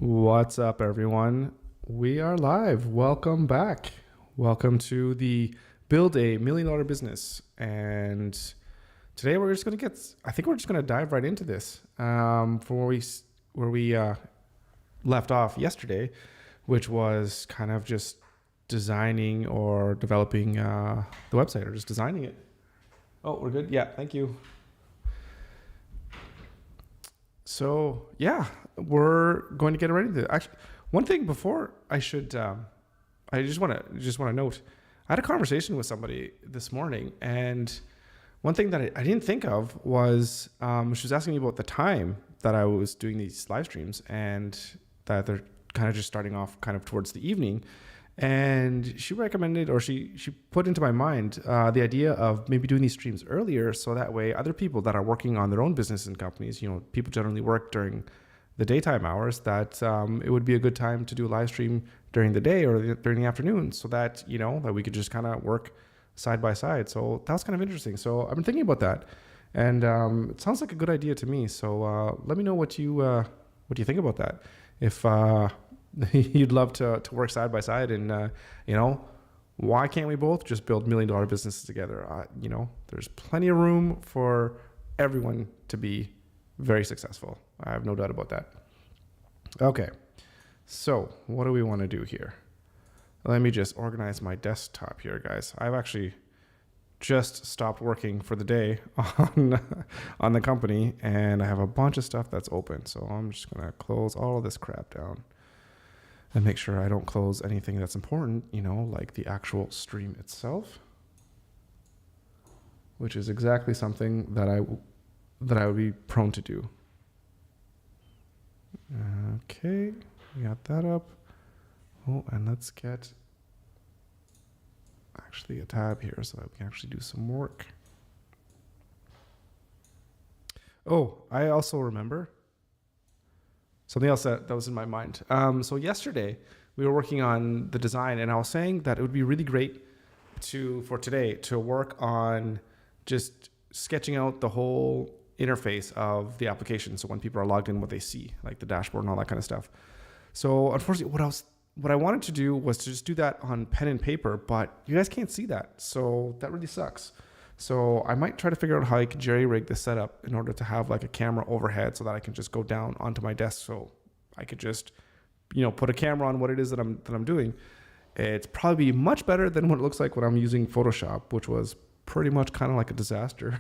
What's up, everyone? We are live. Welcome back. Welcome to the Build a Million Dollar Business. And today we're just going to I think we're just going to dive right into this from where we left off yesterday, which was kind of just designing or developing the website or just designing it. Oh, we're good. Yeah, thank you. So yeah, we're going to get ready to actually. One thing before I should, I just want to note, I had a conversation with somebody this morning, and one thing that I didn't think of was she was asking me about the time that I was doing these live streams, and that they're kind of just starting off kind of towards the evening. And she recommended, or she put into my mind the idea of maybe doing these streams earlier, so that way other people that are working on their own business and companies, people generally work during the daytime hours, that it would be a good time to do a live stream during the day or during the afternoon, so that that we could just kind of work side by side. So that was kind of interesting. So I've been thinking about that, and it sounds like a good idea to me. So let me know what you think about that. If you'd love to work side by side, and why can't we both just build $1 million businesses together? There's plenty of room for everyone to be very successful. I have no doubt about that. Okay, so what do we want to do here? Let me just organize my desktop here, guys. I've actually just stopped working for the day on the company, and I have a bunch of stuff that's open. So I'm just gonna close all of this crap down and make sure I don't close anything that's important, like the actual stream itself, which is exactly something that I would be prone to do. Okay, we got that up. Oh, and let's get actually a tab here so that we can actually do some work. Oh, I also remember something else that was in my mind. So yesterday we were working on the design, and I was saying that it would be really great for today to work on just sketching out the whole interface of the application. So when people are logged in, what they see, like the dashboard and all that kind of stuff. So unfortunately, what I wanted to do was to just do that on pen and paper, but you guys can't see that. So that really sucks. So I might try to figure out how I can jerry-rig this setup in order to have like a camera overhead so that I can just go down onto my desk. So I could just, put a camera on what it is that I'm doing. It's probably much better than what it looks like when I'm using Photoshop, which was pretty much kind of like a disaster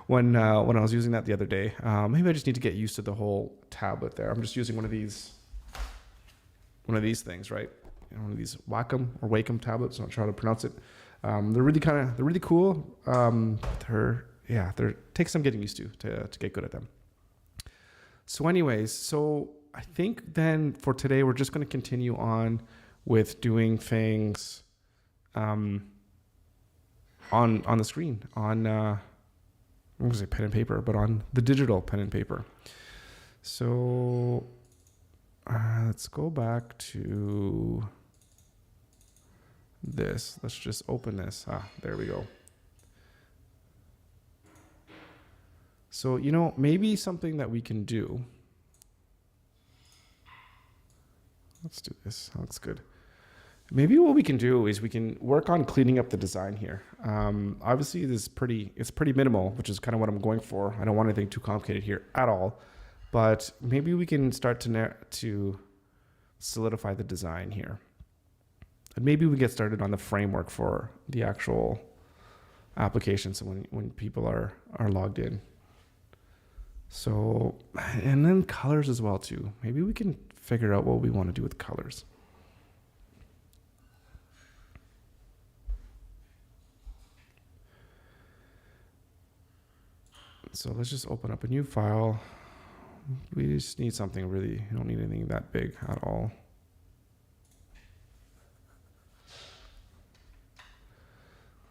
when I was using that the other day. Maybe I just need to get used to the whole tablet there. I'm just using one of these things, right? One of these Wacom or Wacom tablets. I'm not sure how to pronounce it. They're really cool. They're take some getting used to get good at them. So anyways, I think then for today, we're just going to continue on with doing things on the screen, on I'm going to say pen and paper, but on the digital pen and paper. So let's go back to this. Let's just open this. There we go. So, maybe something that we can do. Let's do this. That looks good. Maybe what we can do is we can work on cleaning up the design here. Obviously, it's pretty minimal, which is kind of what I'm going for. I don't want anything too complicated here at all. But maybe we can start to solidify the design here. And maybe we get started on the framework for the actual application, so when people are logged in. So, and then colors as well too. Maybe we can figure out what we want to do with colors. So let's just open up a new file. We just need something really, you don't need anything that big at all.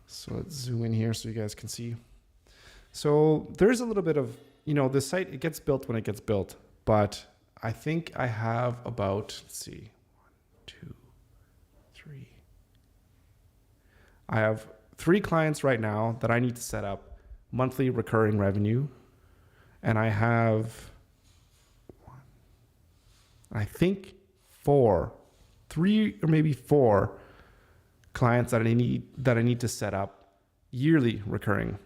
So let's zoom in here so you guys can see. So there's a little bit of, the site, it gets built when it gets built, but I think I have about, let's see, 1, 2, 3. I have 3 clients right now that I need to set up monthly recurring revenue. And I have 1, I think three or maybe four clients that I need to set up yearly recurring,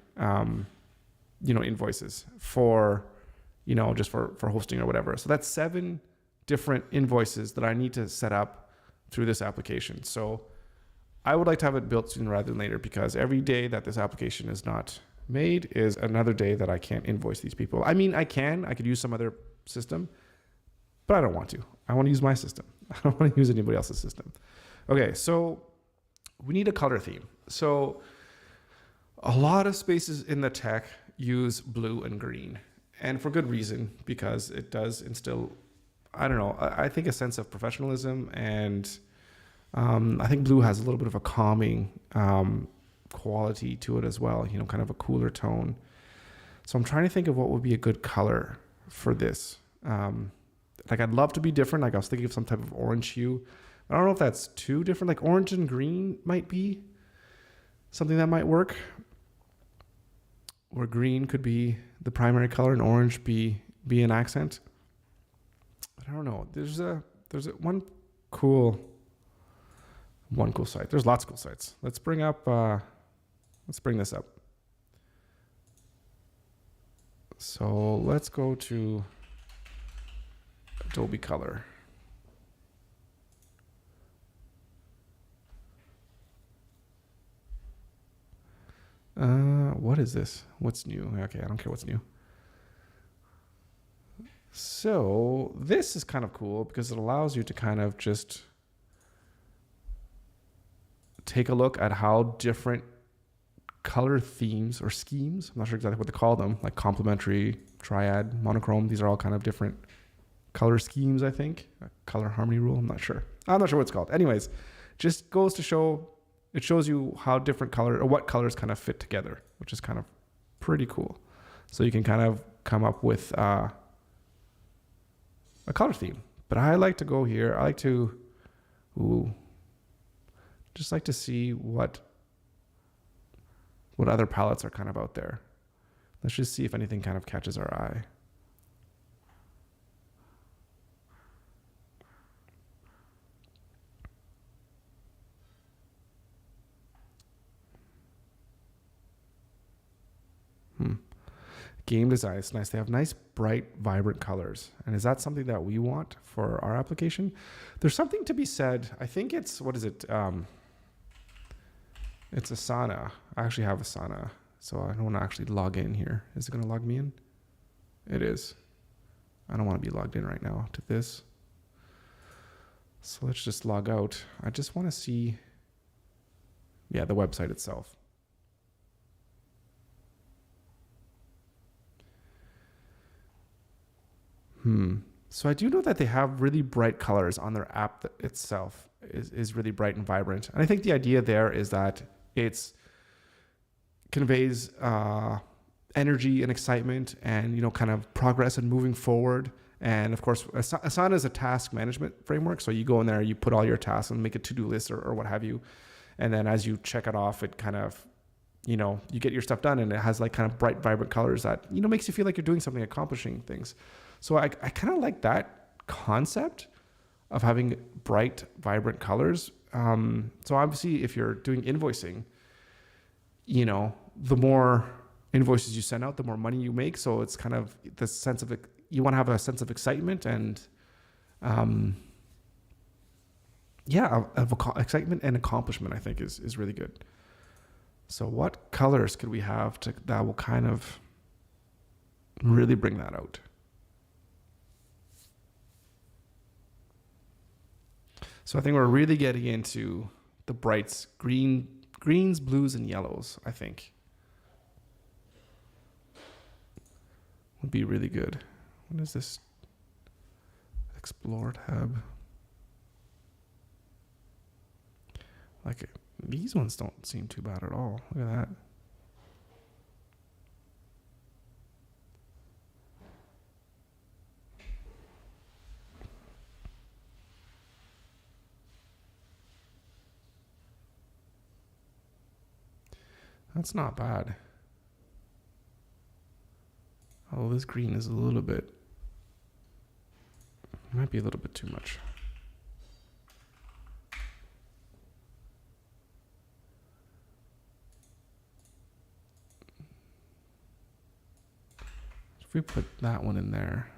invoices for, just for hosting or whatever. So that's 7 different invoices that I need to set up through this application. So I would like to have it built sooner rather than later, because every day that this application is not made is another day that I can't invoice these people. I mean, I could use some other system, but I don't want to. I want to use my system. I don't want to use anybody else's system. Okay, so we need a color theme. So a lot of spaces in the tech use blue and green, and for good reason, because it does instill, I think a sense of professionalism, and I think blue has a little bit of a calming quality to it as well, kind of a cooler tone. So I'm trying to think of what would be a good color for this. I'd love to be different. I was thinking of some type of orange hue. I don't know if that's too different. Like orange and green might be something that might work. Or green could be the primary color and orange be an accent. But I don't know. There's one cool site. There's lots of cool sites. Let's bring this up. So let's go to Adobe Color. What is this? What's new? Okay, I don't care what's new. So this is kind of cool because it allows you to kind of just take a look at how different color themes or schemes, I'm not sure exactly what to call them, like complementary, triad, monochrome, these are all kind of different color schemes, I think. A color harmony rule, I'm not sure what it's called. Anyways, just goes to show, it shows you how different color or what colors kind of fit together, which is kind of pretty cool. So you can kind of come up with a color theme. But I like to go here. I like to just like to see what other palettes are kind of out there. Let's just see if anything kind of catches our eye. Game design, it's nice. They have nice, bright, vibrant colors. And is that something that we want for our application? There's something to be said. I think it's, what is it? It's Asana. I actually have Asana, so I don't want to actually log in here. Is it going to log me in? It is. I don't want to be logged in right now to this. So let's just log out. I just want to see, the website itself. So I do know that they have really bright colors on their app that itself is really bright and vibrant. And I think the idea there is that it conveys energy and excitement and, kind of progress and moving forward. And of course, Asana is a task management framework. So you go in there, you put all your tasks and make a to-do list or what have you. And then as you check it off, it kind of, you get your stuff done, and it has like kind of bright, vibrant colors that, makes you feel like you're doing something, accomplishing things. So I kind of like that concept of having bright, vibrant colors. So obviously, if you're doing invoicing, the more invoices you send out, the more money you make. So it's kind of the sense of it. You want to have a sense of excitement and, of excitement and accomplishment, I think is really good. So what colors could we have that will kind of really bring that out? So I think we're really getting into the brights, greens, blues, and yellows, I think. Would be really good. What is this? Explore tab. Like, these ones don't seem too bad at all. Look at that. That's not bad. Oh, this green is a little bit. might be a little bit too much. If we put that one in there.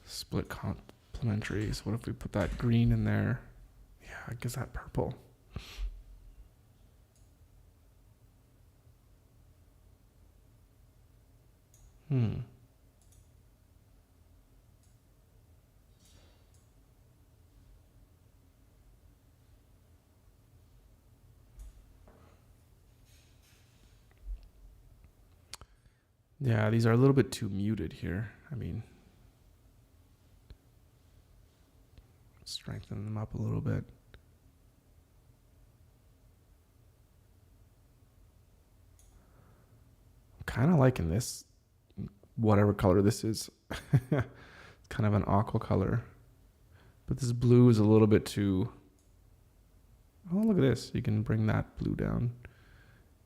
Split complementaries. What if we put that green in there? Yeah, I guess that purple. Yeah, these are a little bit too muted here. I mean, strengthen them up a little bit. I'm kind of liking this, whatever color this is. It's kind of an aqua color. But this blue is a little bit too... Oh, look at this. You can bring that blue down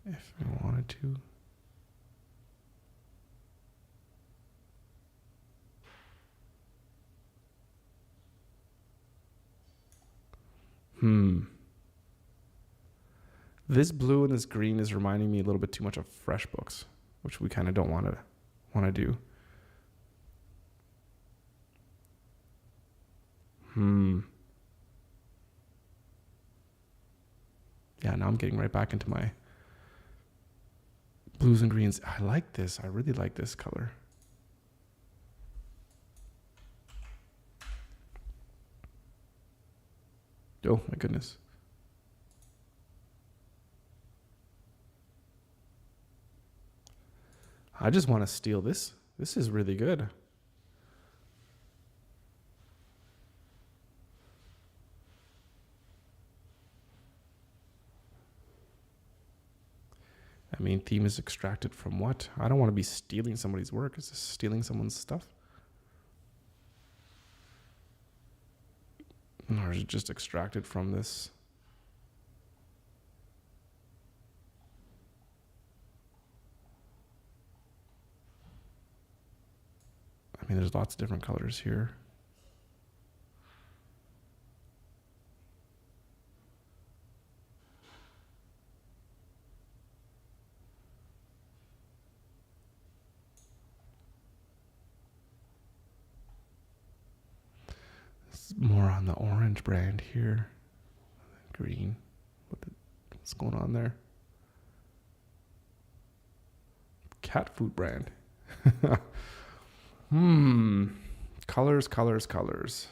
if you wanted to. This blue and this green is reminding me a little bit too much of FreshBooks, which we kind of don't want to do. Yeah, now I'm getting right back into my blues and greens. I like this. I really like this color. Oh my goodness. I just want to steal this. This is really good. I mean, theme is extracted from what? I don't want to be stealing somebody's work. Is this stealing someone's stuff? Or is it just extracted from this? I mean, there's lots of different colors here. More on the orange brand here. Green. What's going on there? Cat food brand. Colors, colors, colors.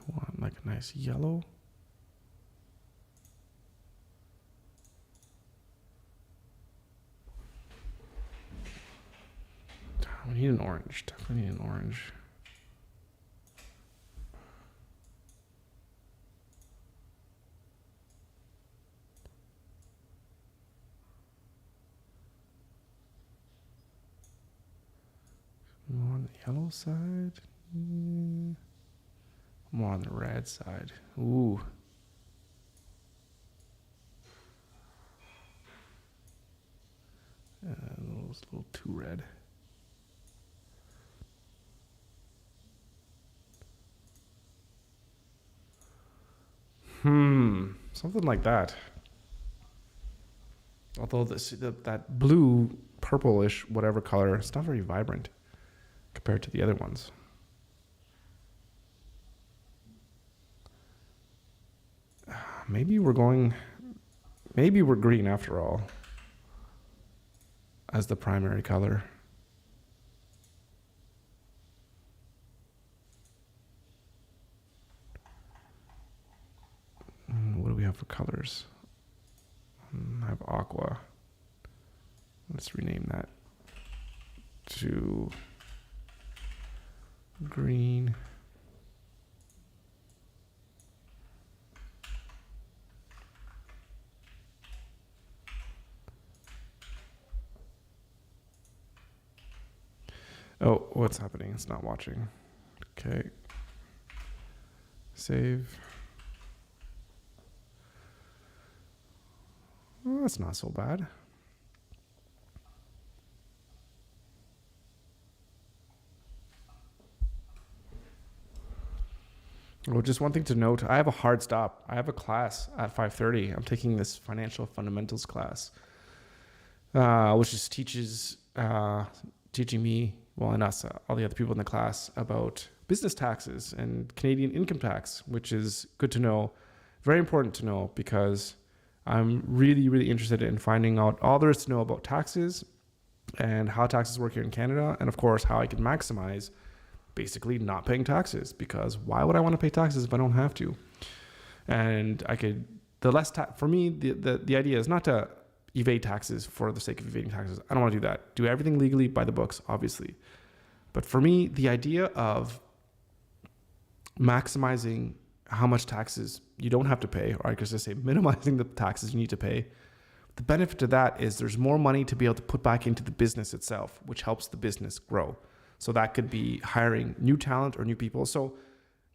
Want like a nice yellow. We need an orange. Definitely need an orange. More on the yellow side. More on the red side. Ooh. It's a little too red. Something like that. Although that blue, purplish, whatever color, it's not very vibrant compared to the other ones. Maybe we're green after all as the primary color. What do we have for colors? I have aqua. Let's rename that to green. Oh, what's happening? It's not watching. Okay. Save. Well, that's not so bad. Well, just one thing to note, I have a hard stop. I have a class at 5:30. I'm taking this financial fundamentals class, which just teaching me, well, and us, all the other people in the class, about business taxes and Canadian income tax, which is good to know, very important to know, because I'm really, really interested in finding out all there is to know about taxes and how taxes work here in Canada, and of course, how I can maximize basically not paying taxes, because why would I want to pay taxes if I don't have to? And for me, the idea is not to evade taxes for the sake of evading taxes. I don't want to do that. Do everything legally by the books, obviously. But for me, the idea of maximizing how much taxes you don't have to pay, or I could just say minimizing the taxes you need to pay, the benefit to that is there's more money to be able to put back into the business itself, which helps the business grow. So that could be hiring new talent or new people. So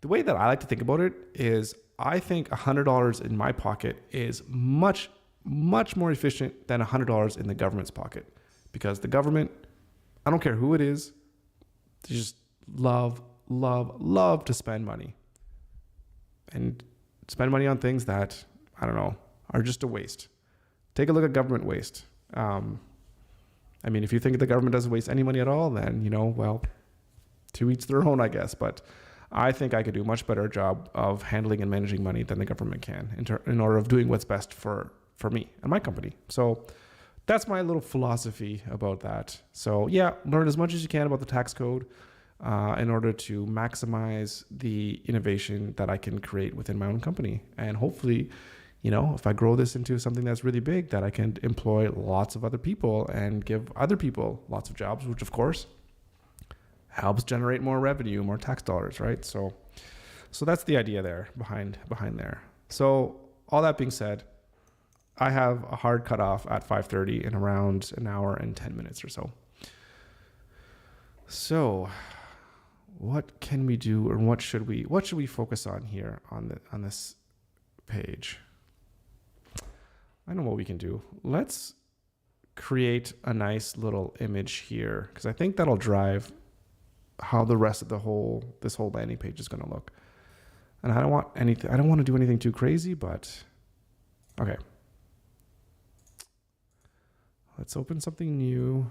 the way that I like to think about it is I think $100 in my pocket is much, much more efficient than $100 in the government's pocket, because the government, I don't care who it is, they just love to spend money and spend money on things that, I don't know, are just a waste. Take a look at government waste. I mean, if you think the government doesn't waste any money at all, then, well, to each their own, I guess. But I think I could do a much better job of handling and managing money than the government can in order of doing what's best for me and my company. So that's my little philosophy about that. So yeah, learn as much as you can about the tax code in order to maximize the innovation that I can create within my own company. And hopefully, if I grow this into something that's really big, that I can employ lots of other people and give other people lots of jobs, which of course helps generate more revenue, more tax dollars, right? So that's the idea there behind there. So all that being said, I have a hard cutoff at 5:30 in around an hour and 10 minutes or so. So what can we do, or what should we focus on here on this page? I know what we can do. Let's create a nice little image here, because I think that'll drive how the rest of this whole landing page is going to look. And I don't want to do anything too crazy, but okay. Let's open something new.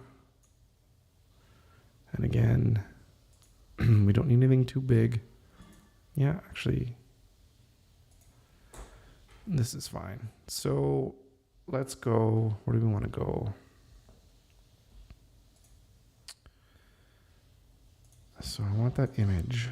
And again, we don't need anything too big. Yeah, actually, this is fine. So let's go. Where do we want to go? So I want that image.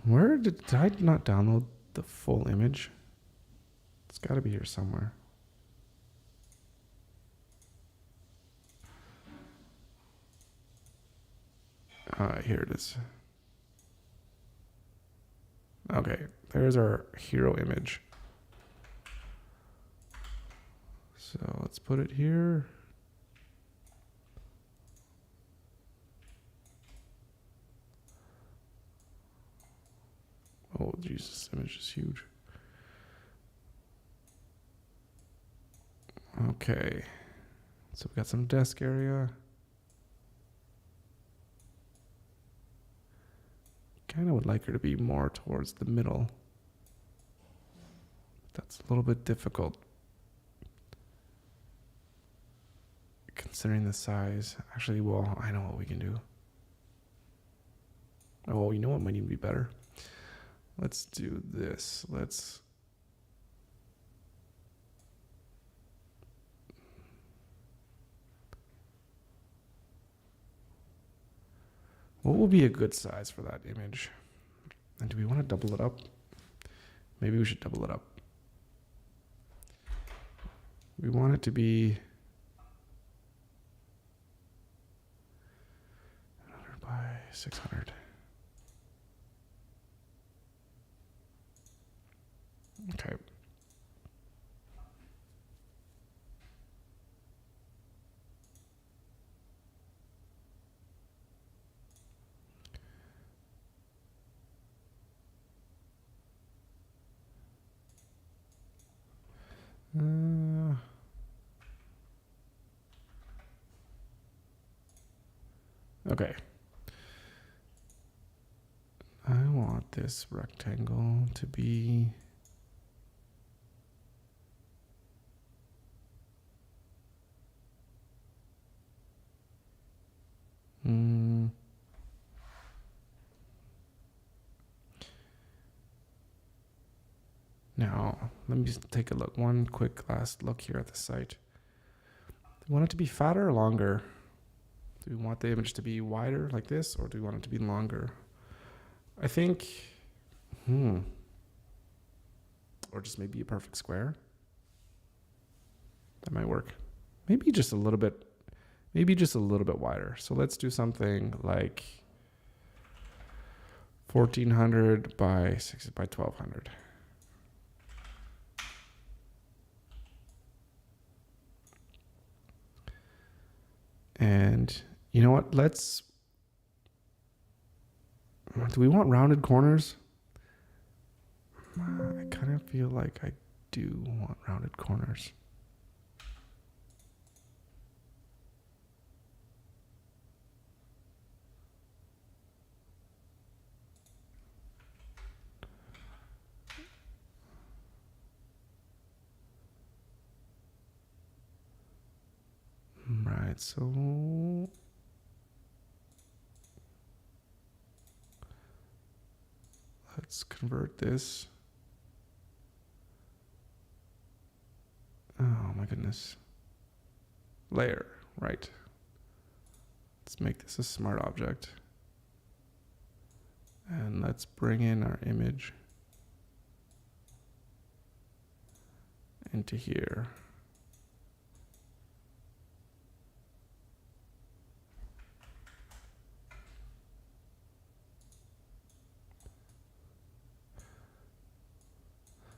Where did I not download the full image? It's got to be here somewhere. Here it is. Okay, there's our hero image. So let's put it here. Oh, Jesus, this image is huge. Okay. So we got some desk area. Kind of would like her to be more towards the middle. That's a little bit difficult considering the size. Actually, well, I know what we can do. Oh, you know what might even be better? Let's do this. What will be a good size for that image? And do we want to double it up? Maybe we should double it up. We want it to be 100 by 600. Okay. Okay. I want this rectangle to be now, let me just take a look. One quick last look here at the site. Do we want it to be fatter or longer? Do we want the image to be wider like this, or do we want it to be longer? I think, or just maybe a perfect square. That might work. Maybe just a little bit wider. So let's do something like 1400 by 1200. And you know what? Do we want rounded corners? I kind of feel like I do want rounded corners. Right, so let's convert this. Oh my goodness. Layer, right. Let's make this a smart object. And let's bring in our image into here.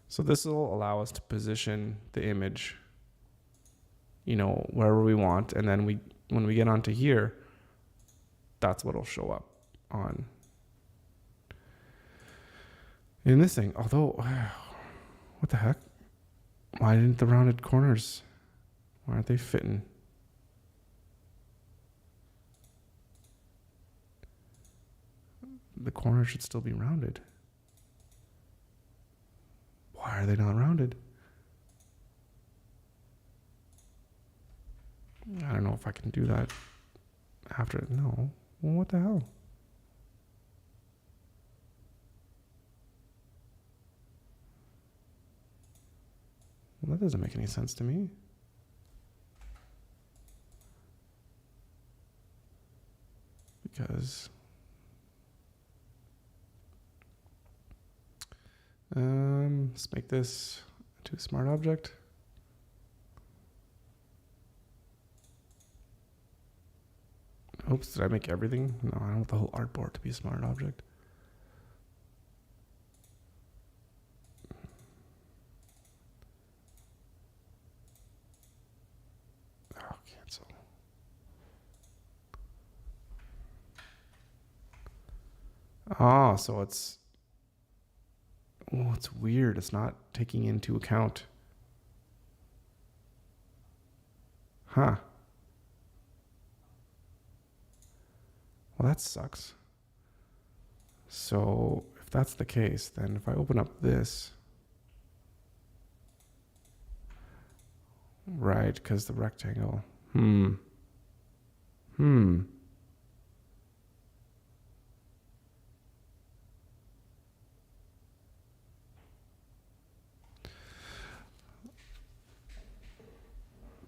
So this will allow us to position the image, wherever we want. And then when we get onto here, that's what'll show up in this thing. Although, what the heck? Why didn't the rounded corners, why aren't they fitting? The corners should still be rounded. Why are they not rounded? I don't know if I can do that after. No. Well, what the hell? Well, that doesn't make any sense to me. Because let's make this into a smart object. Oops, did I make everything? No, I don't want the whole artboard to be a smart object. Oh, cancel. Oh, so it's weird. It's not taking into account. Huh. Well, that sucks. So if that's the case, then if I open up this, right, because the rectangle,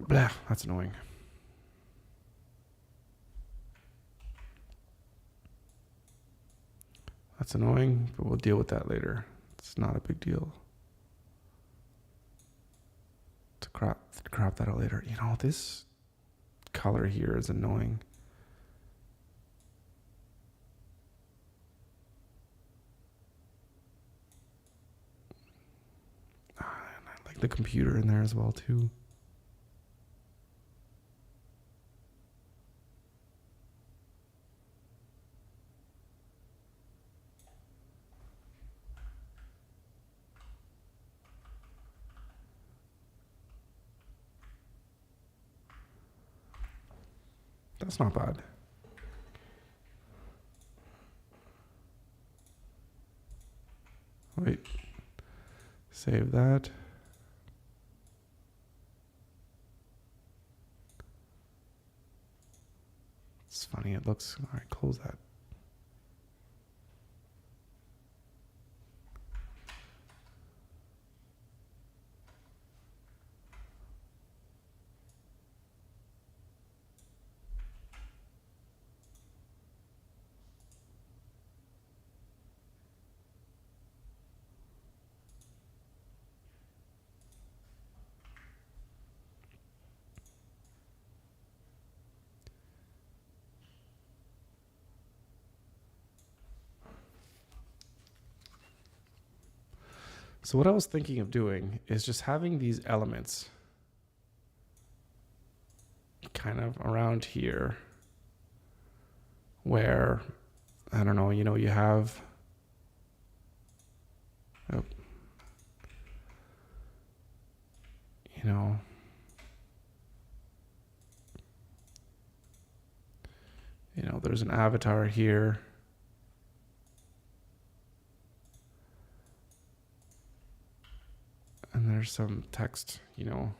blah, that's annoying. That's annoying, but we'll deal with that later. It's not a big deal. To crop that out later. You know, this color here is annoying. And I like the computer in there as well too. That's not bad. Wait, save that. It's funny, it looks, all right, close that. So what I was thinking of doing is just having these elements kind of around here where, I don't know, you know, you have, you know, there's an avatar here. And there's some text, you know.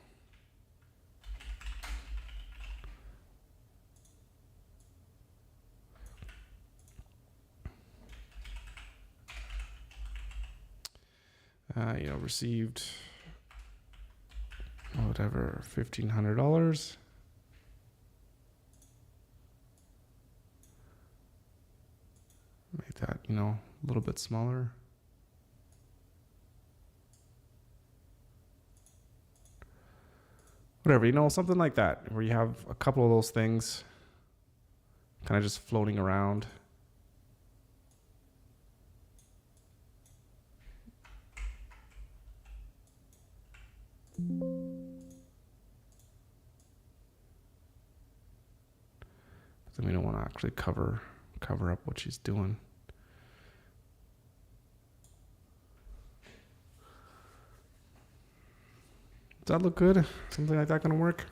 Received whatever, $1,500. Make that, a little bit smaller. Whatever, something like that, where you have a couple of those things kind of just floating around. But then we don't want to actually cover up what she's doing. Does that look good? Something like that gonna work?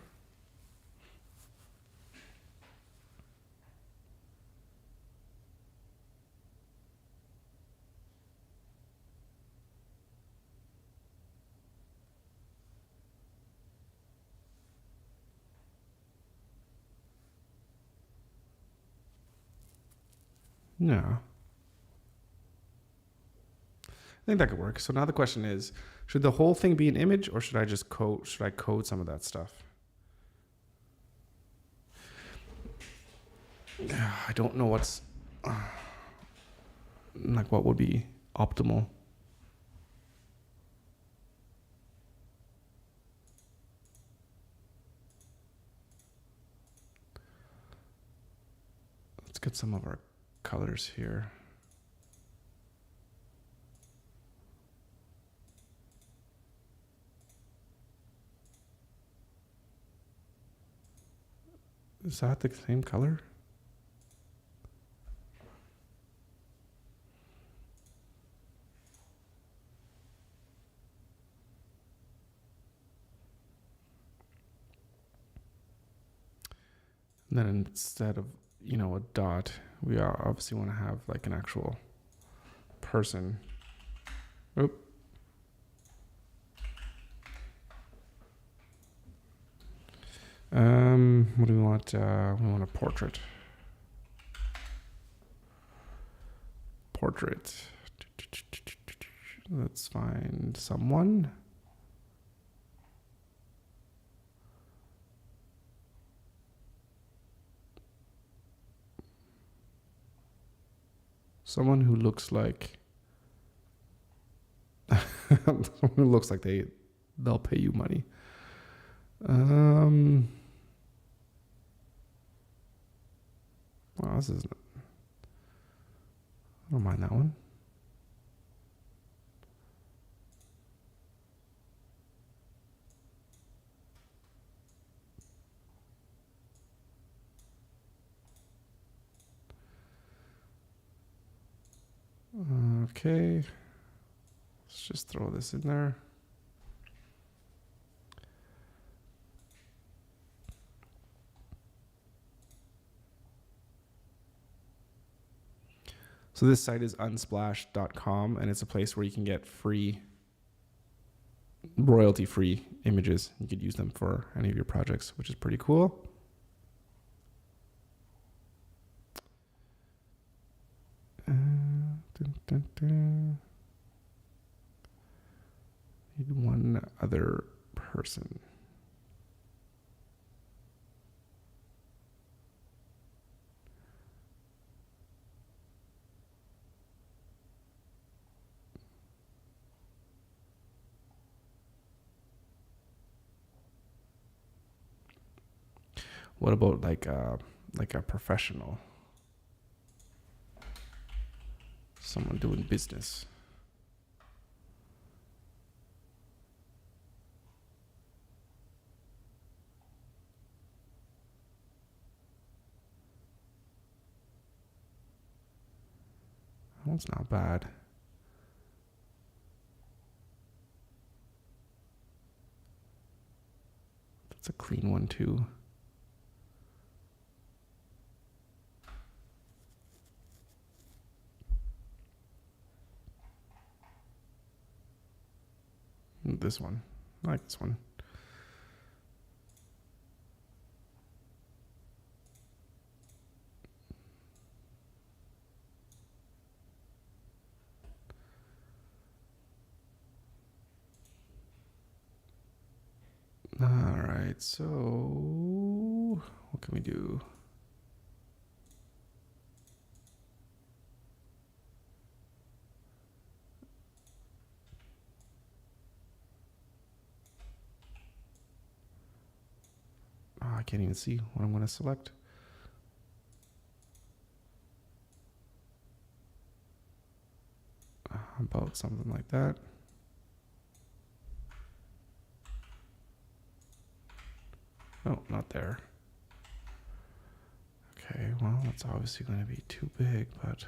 No. I think that could work. So now the question is, should the whole thing be an image, or should I just code some of that stuff? I don't know what's what would be optimal. Let's get some of our colors here. Is that the same color? And then instead of, a dot, we obviously want to have like an actual person. Oop. What do we want? We want a portrait. Portrait. Let's find someone. Someone who looks like someone who looks like they'll pay you money. Well, this isn't. I don't mind that one. Okay. Let's just throw this in there. So this site is unsplash.com, and it's a place where you can get free, royalty-free images. You could use them for any of your projects, which is pretty cool. Need one other person. What about like a professional? Someone doing business. That one's not bad. That's a clean one too. This one. I like this one. All right, so what can we do? Oh, I can't even see what I'm going to select. About something like that. No, not there. Okay, well, that's obviously going to be too big, but...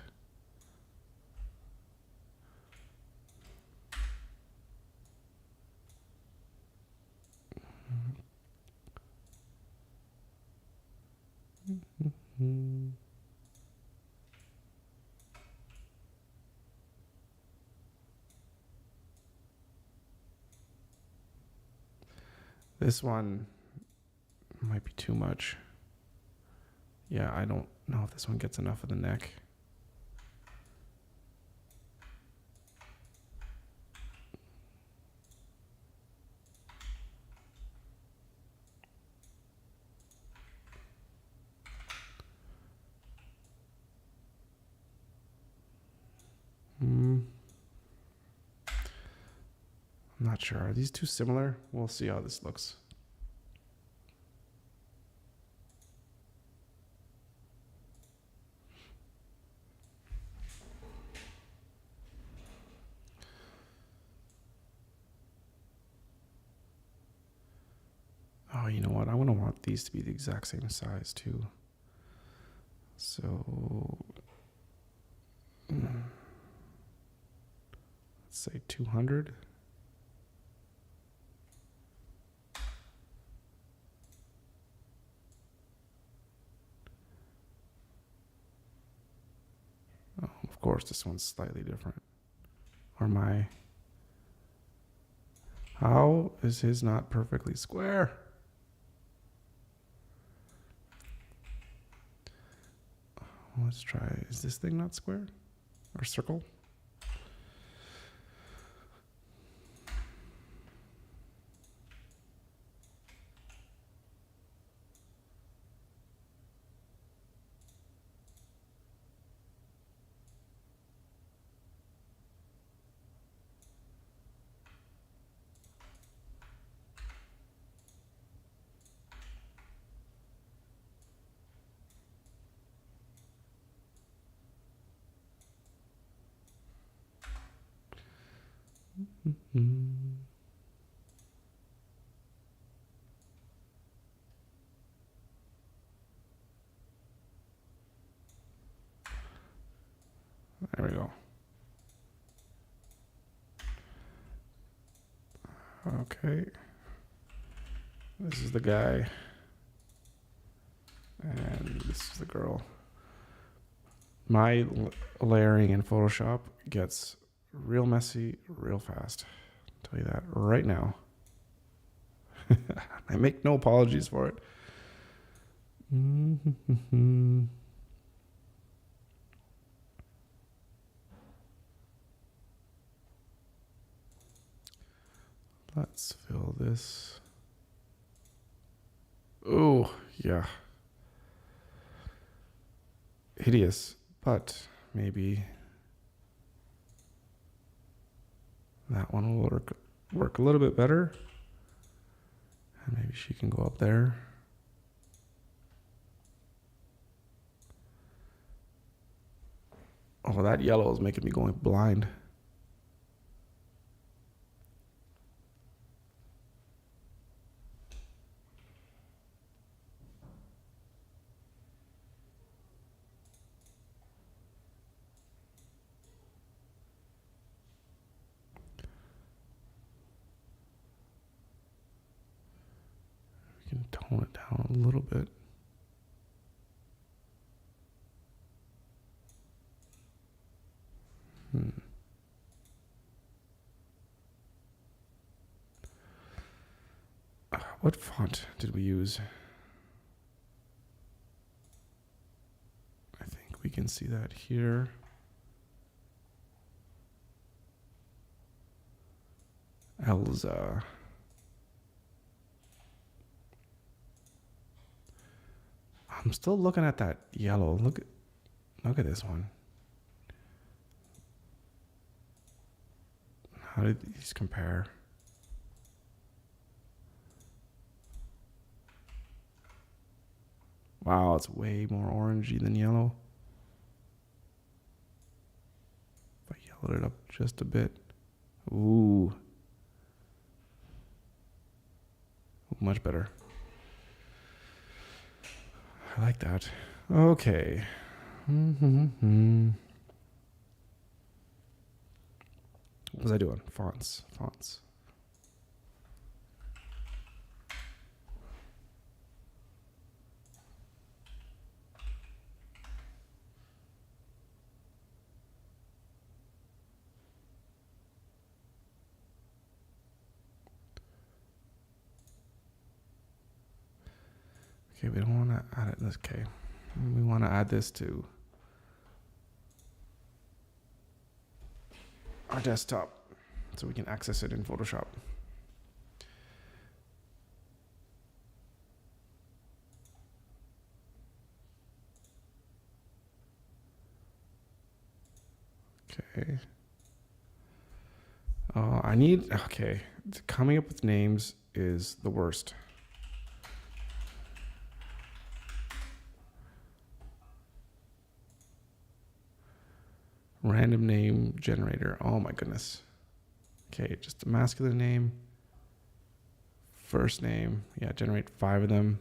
This one might be too much. Yeah, I don't know if this one gets enough of the neck. I'm not sure. Are these too similar? We'll see how this looks. Oh, you know what? I want to want these to be the exact same size too. So let's say 200. Oh, of course, this one's slightly different. Or my... How is his not perfectly square? Let's try. Is this thing not square? Or circle? There we go. Okay. This is the guy. And this is the girl. My layering in Photoshop gets real messy real fast. I'll tell you that right now. I make no apologies for it. Let's fill this. Oh, yeah. Hideous, but maybe that one will work a little bit better. And maybe she can go up there. Oh, that yellow is making me going blind. We can tone it down a little bit. What font did we use? I think we can see that here. Elza. I'm still looking at that yellow. Look at this one. How did these compare? Wow, it's way more orangey than yellow. If I yellowed it up just a bit. Ooh. Much better. I like that. Okay. What was I doing? Fonts. Okay, we don't want to add it. Okay, we want to add this to our desktop so we can access it in Photoshop. Okay. Okay, coming up with names is the worst. Random name generator. Oh my goodness. Okay, just a masculine name. First name. Yeah, generate 5 of them.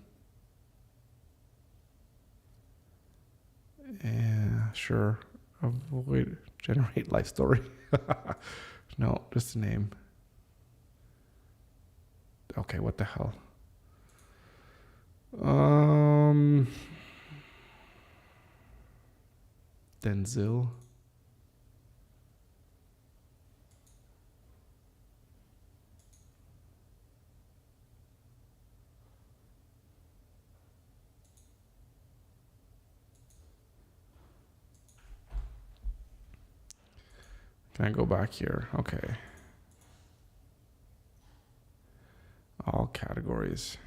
Yeah, sure. Avoid generate life story. No, just a name. Okay, what the hell? Denzil. Can I go back here? Okay. All categories.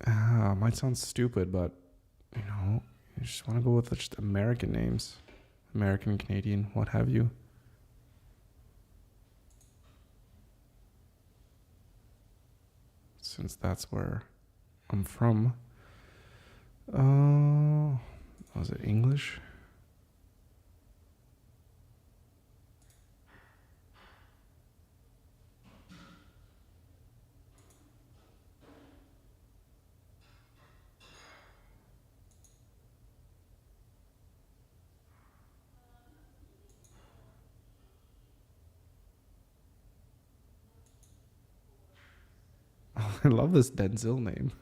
Might sound stupid, but you know, you just want to go with just American names. American, Canadian, what have you. Since that's where I'm from. Was it English? I love this Denzel name.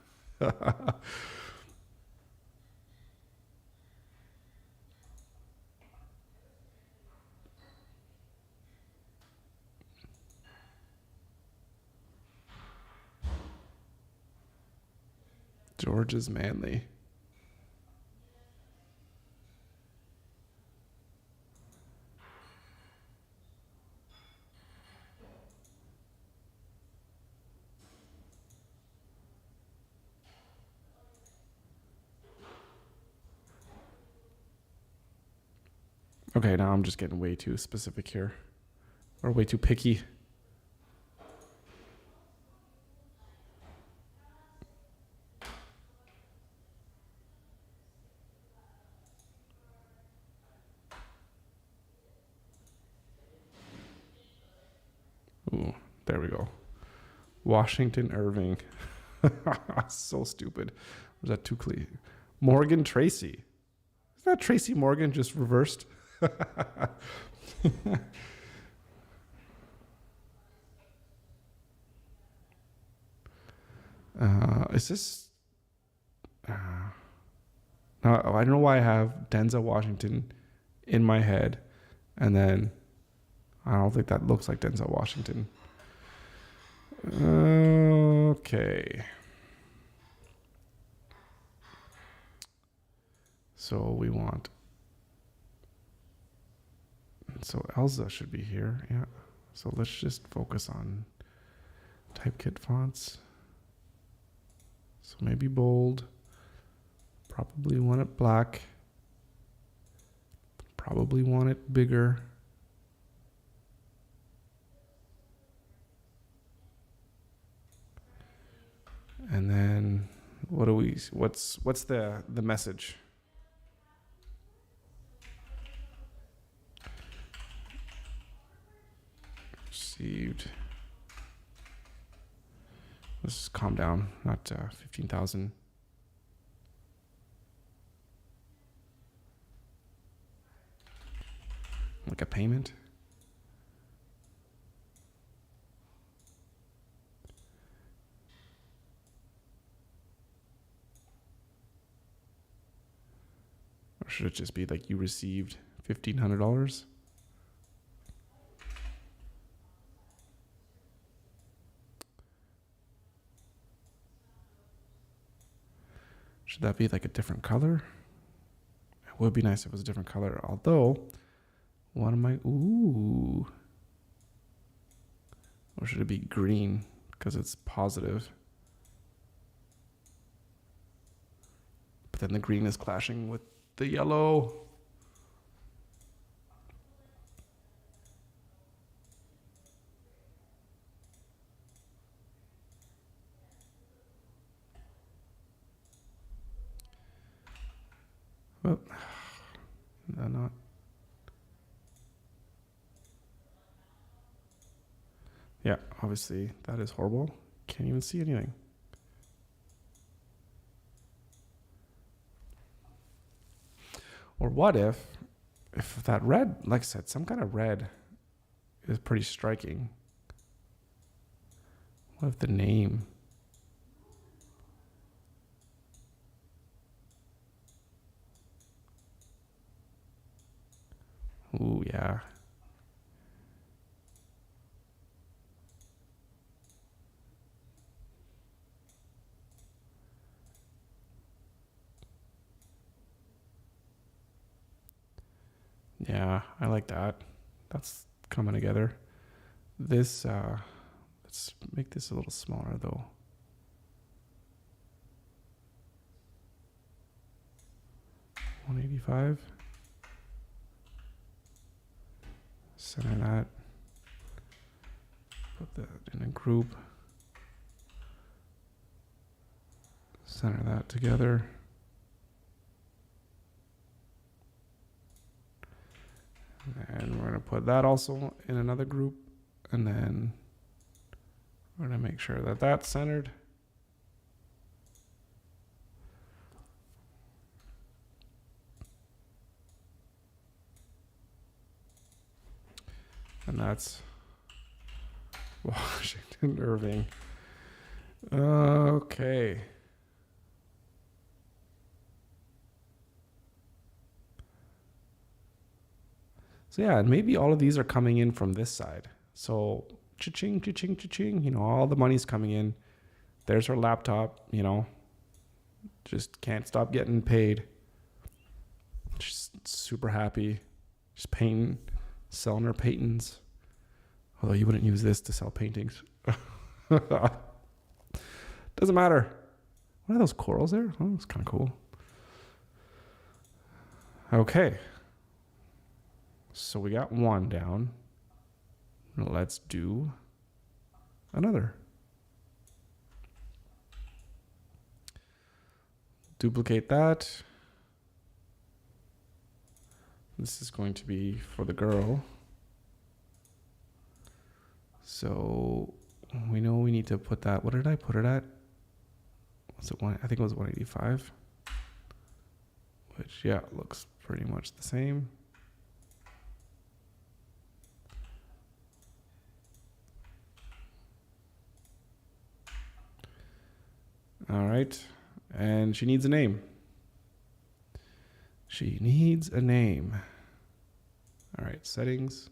George is manly. Okay, now I'm just getting way too specific here. Or way too picky. Ooh, there we go. Washington Irving. So stupid. Was that too clear? Morgan Tracy. Is that Tracy Morgan just reversed? Is this? Now, I don't know why I have Denzel Washington in my head, and then I don't think that looks like Denzel Washington. Okay. So we want. So Elza should be here. Yeah. So let's just focus on typekit fonts. So maybe bold. Probably want it black. Probably want it bigger. And then what's the message? Received. Let's just calm down, not 15,000. Like a payment. Or should it just be like you received $1,500? Should that be like a different color? It would be nice if it was a different color. Although, what am I? Ooh. Or should it be green because it's positive? But then the green is clashing with the yellow. Well, no, not. Yeah, obviously that is horrible. Can't even see anything. Or what if that red, like I said, some kind of red is pretty striking. What if the name? Ooh, yeah. Yeah, I like that. That's coming together. This, let's make this a little smaller though. $185. Center that. Put that in a group. Center that together. And we're going to put that also in another group. And then we're going to make sure that that's centered. And that's Washington Irving. Okay. So yeah, and maybe all of these are coming in from this side. So cha-ching, cha-ching, cha-ching, you know, all the money's coming in. There's her laptop, you know, just can't stop getting paid. She's super happy. She's painting, selling her paintings. Although you wouldn't use this to sell paintings. Doesn't matter. What are those corals there? Oh, that's kind of cool. Okay. So we got one down. Let's do another. Duplicate that. This is going to be for the girl. So we know we need to put that. What did I put it at? Was it one? I think it was 185. Which, yeah, looks pretty much the same. All right. And she needs a name. She needs a name. All right, settings.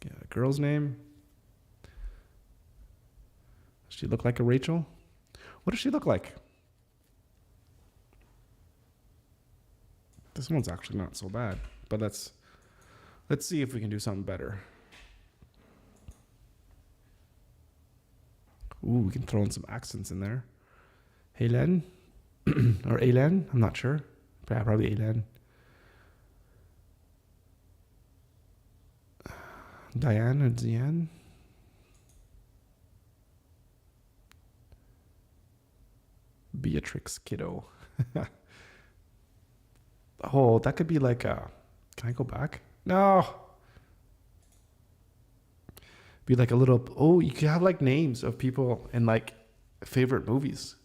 Get a girl's name. Does she look like a Rachel? What does she look like? This one's actually not so bad, but let's see if we can do something better. Ooh, we can throw in some accents in there. Helen or Alen, I'm not sure. Yeah, probably Alen. Diane or Diane. Beatrix Kiddo. Oh, that could be like a... Can I go back? No. Be like a little... Oh, you could have like names of people in like favorite movies.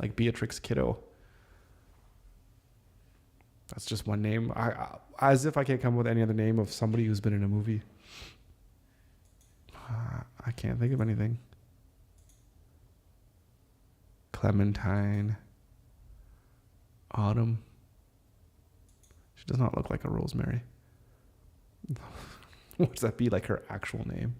Like Beatrix Kiddo. That's just one name. As if I can't come up with any other name of somebody who's been in a movie. I can't think of anything. Clementine. Autumn. She does not look like a Rosemary. What does that be, like her actual name?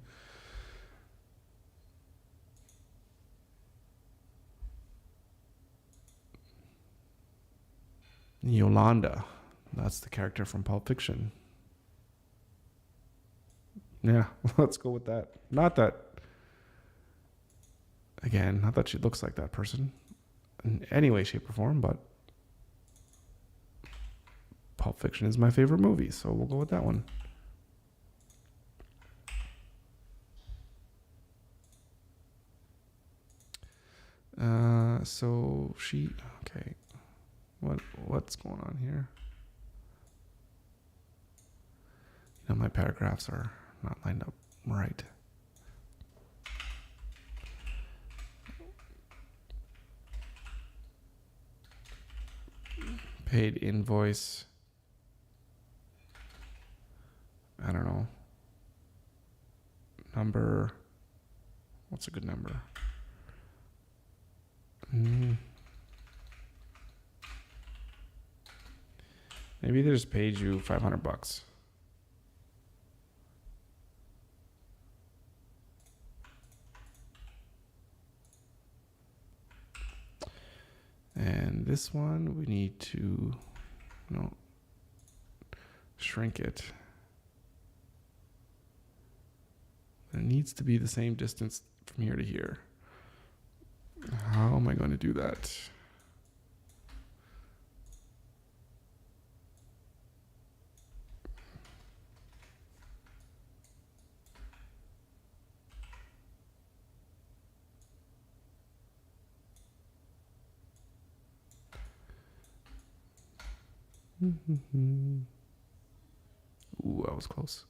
Yolanda. That's the character from Pulp Fiction. Yeah, let's go with that. Not that she looks like that person in any way, shape, or form, but Pulp Fiction is my favorite movie, so we'll go with that one. So she... Okay. What's going on here? You know, my paragraphs are not lined up right. Paid invoice. I don't know. Number. What's a good number? Maybe they just paid you $500. And this one we need to, no, shrink it. It needs to be the same distance from here to here. How am I going to do that? Ooh, that was close.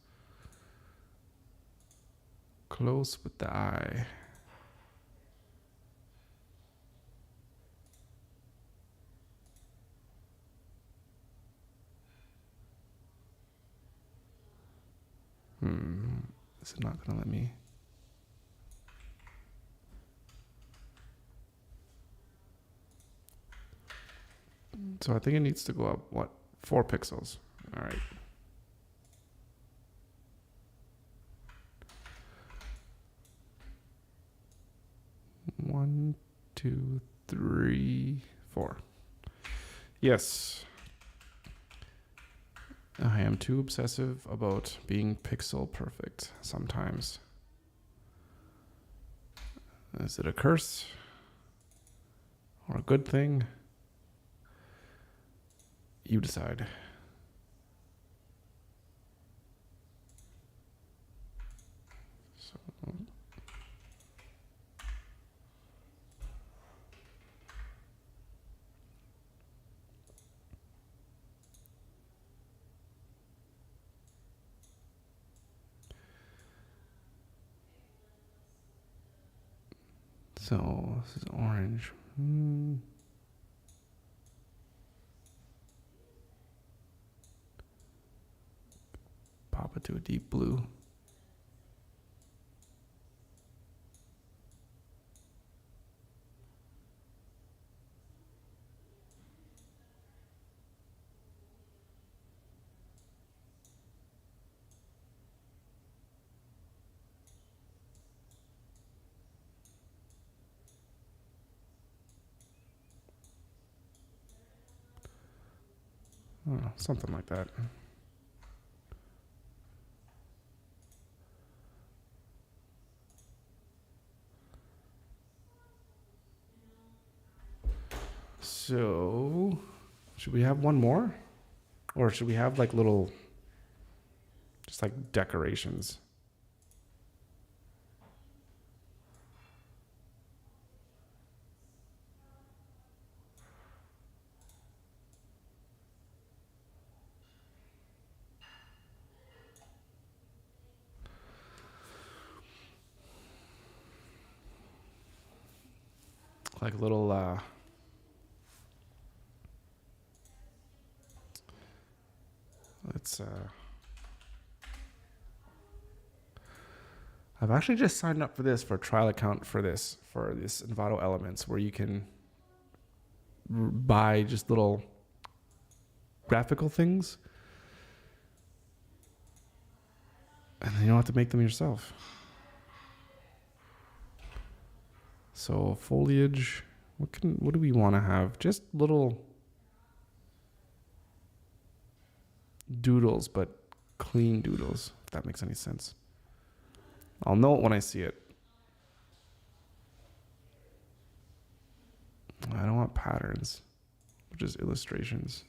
Close with the eye. This is not gonna let me. So I think it needs to go up, what, 4 pixels. All right. One, 2, 3, 4. Yes. I am too obsessive about being pixel perfect sometimes. Is it a curse or a good thing? You decide. So this is orange. Pop it to a deep blue. Oh, something like that. So, should we have one more? Or should we have like little, just like decorations? Like little, let's, I've actually just signed up for this, for a trial account for this Envato Elements, where you can buy just little graphical things and then you don't have to make them yourself. So foliage, what do we want to have? Just little doodles, but clean doodles, if that makes any sense. I'll know it when I see it. I don't want patterns, just illustrations.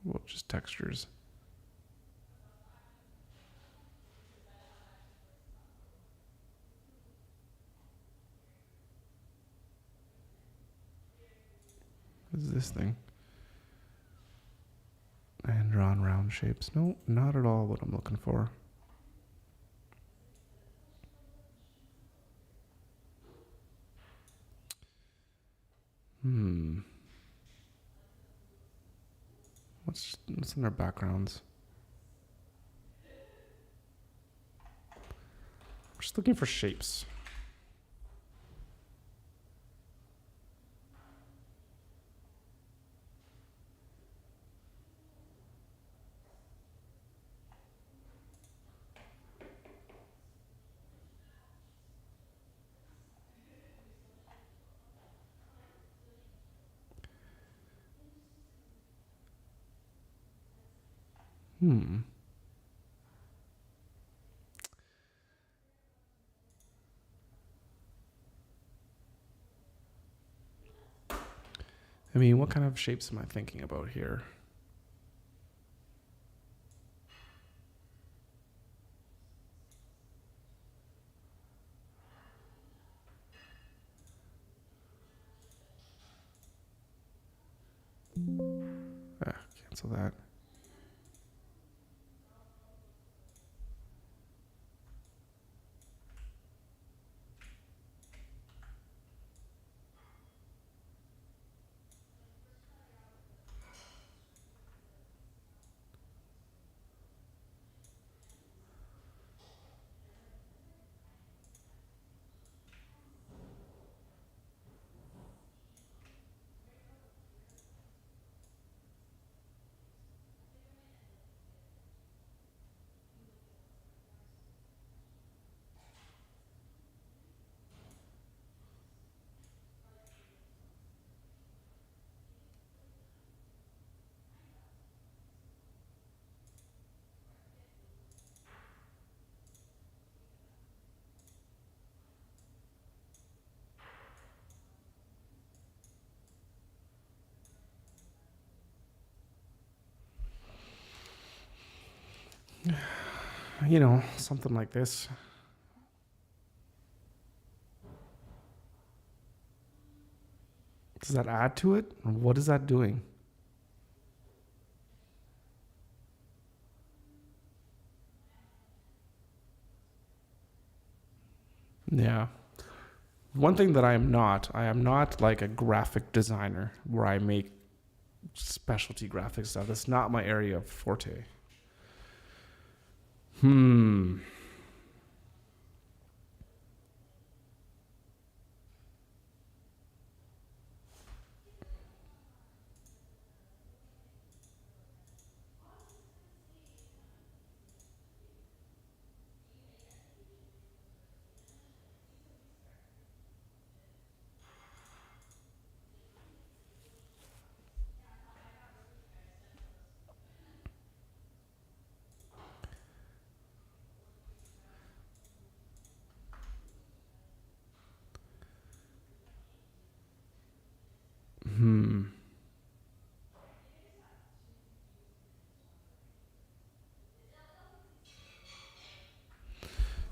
Well, just textures. What is this thing? And drawn round shapes. No, not at all what I'm looking for. What's in their backgrounds? I'm just looking for shapes. I mean, what kind of shapes am I thinking about here? Cancel that. You know, something like this. Does that add to it? Or what is that doing? Yeah. One thing that I am not like a graphic designer where I make specialty graphic stuff. That's not my area of forte.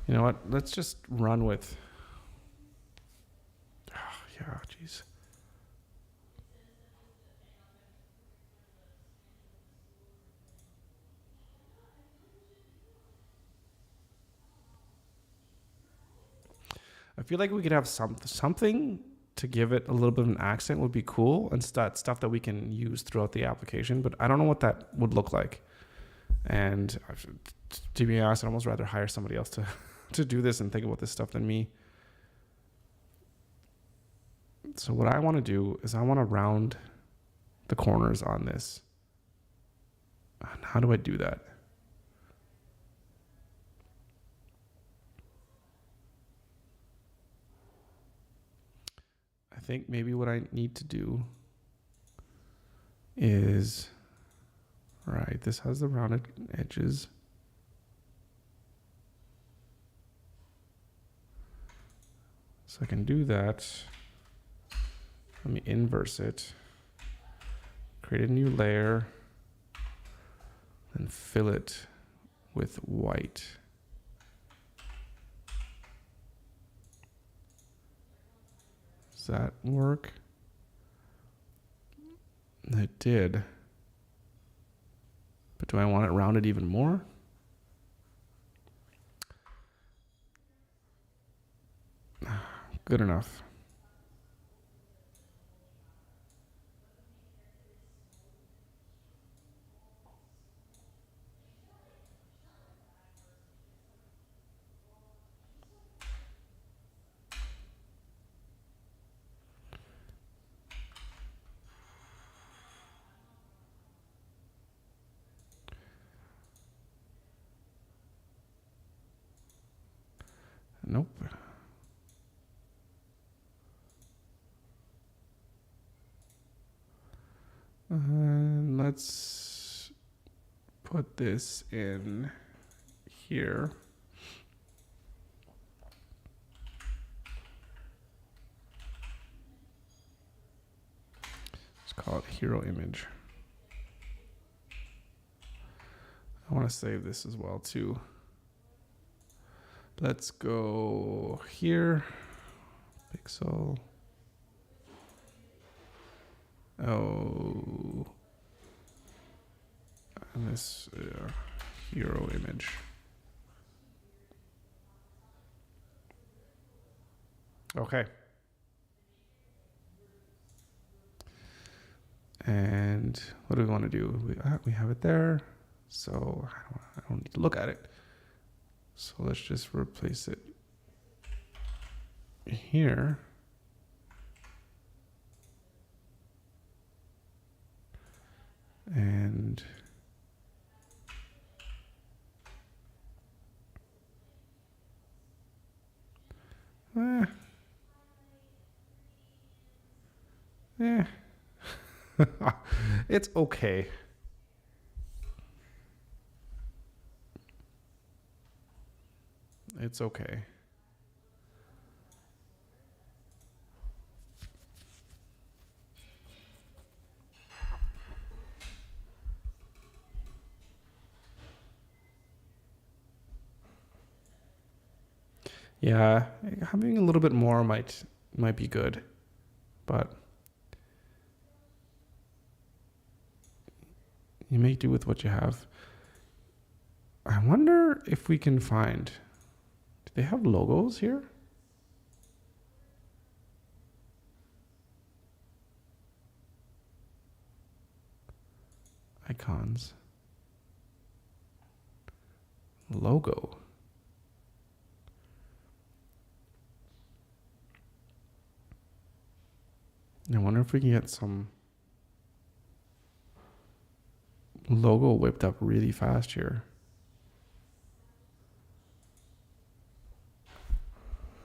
You know what? Let's just run with. Oh, yeah, jeez. I feel like we could have something to give it a little bit of an accent would be cool, and stuff that we can use throughout the application. But I don't know what that would look like. And to be honest, I'd almost rather hire somebody else to do this and think about this stuff than me. So what I want to do is I want to round the corners on this. And how do I do that? I think maybe what I need to do is, right, this has the rounded edges. So I can do that. Let me inverse it. Create a new layer. And fill it with white. Does that work? It did. But do I want it rounded even more? Good enough. Nope. And let's put this in here. Let's call it hero image. I want to save this as well too. Let's go here. Pixel. Oh. And this hero image. Okay. And what do we want to do? We have it there. So I don't need to look at it. So let's just replace it here. And it's okay. It's okay. Yeah, having a little bit more might be good, but you make do with what you have. I wonder if we can find, do they have logos here? Icons. Logo. I wonder if we can get some logo whipped up really fast here.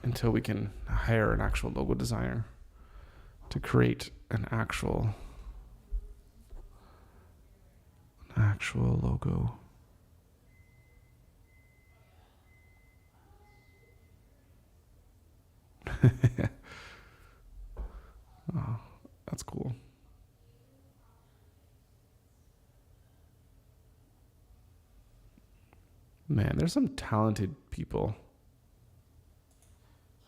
Until we can hire an actual logo designer to create an actual logo. Oh, that's cool. Man, there's some talented people.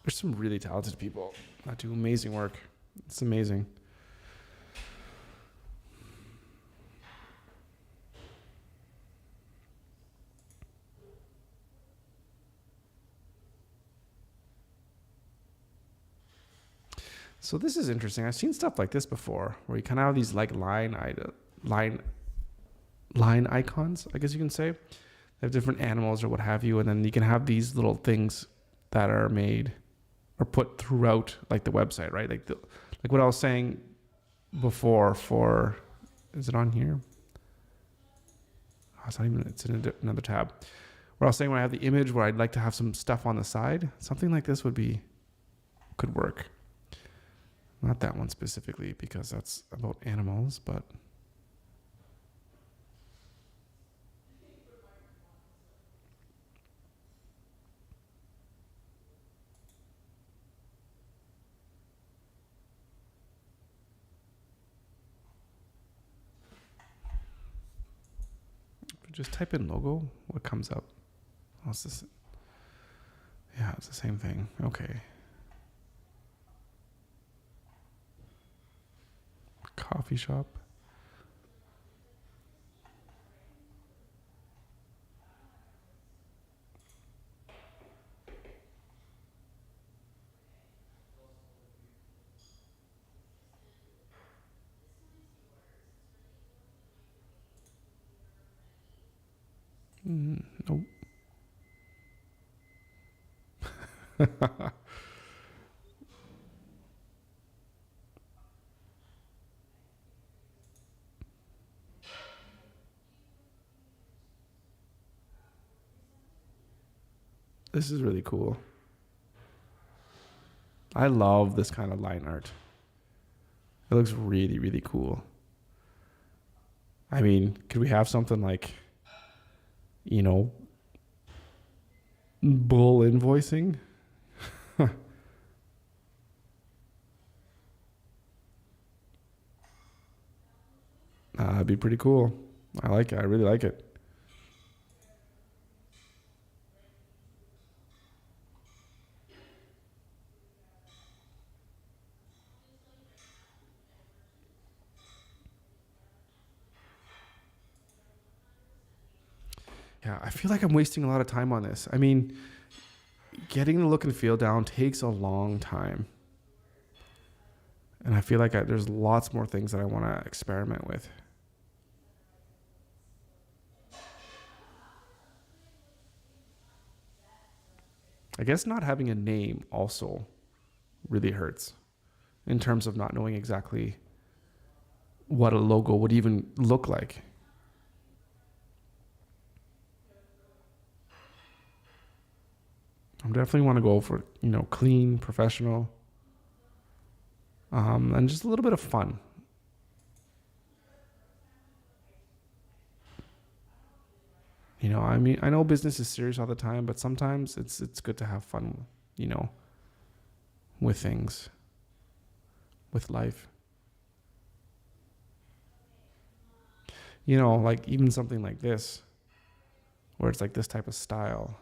There's some really talented people that do amazing work. It's amazing. So this is interesting. I've seen stuff like this before, where you kind of have these like line icons, I guess you can say. They have different animals or what have you, and then you can have these little things that are made or put throughout like the website, right? Like what I was saying before for, is it on here? Oh, it's not even, it's in another tab. Where I was saying when I have the image where I'd like to have some stuff on the side, something like this could work. Not that one specifically because that's about animals, but just type in logo, what comes up? What's this? Yeah, it's the same thing. Okay. Coffee shop. Nope. This is really cool. I love this kind of line art. It looks really, really cool. I mean, could we have something like you know, bull invoicing. That'd be pretty cool. I like it. I really like it. Yeah, I feel like I'm wasting a lot of time on this. I mean, getting the look and feel down takes a long time. And I feel like there's lots more things that I want to experiment with. I guess not having a name also really hurts in terms of not knowing exactly what a logo would even look like. I definitely want to go for, clean, professional, and just a little bit of fun. I mean, I know business is serious all the time, but sometimes it's good to have fun, you know, with things, with life. Like even something like this, where it's like this type of style.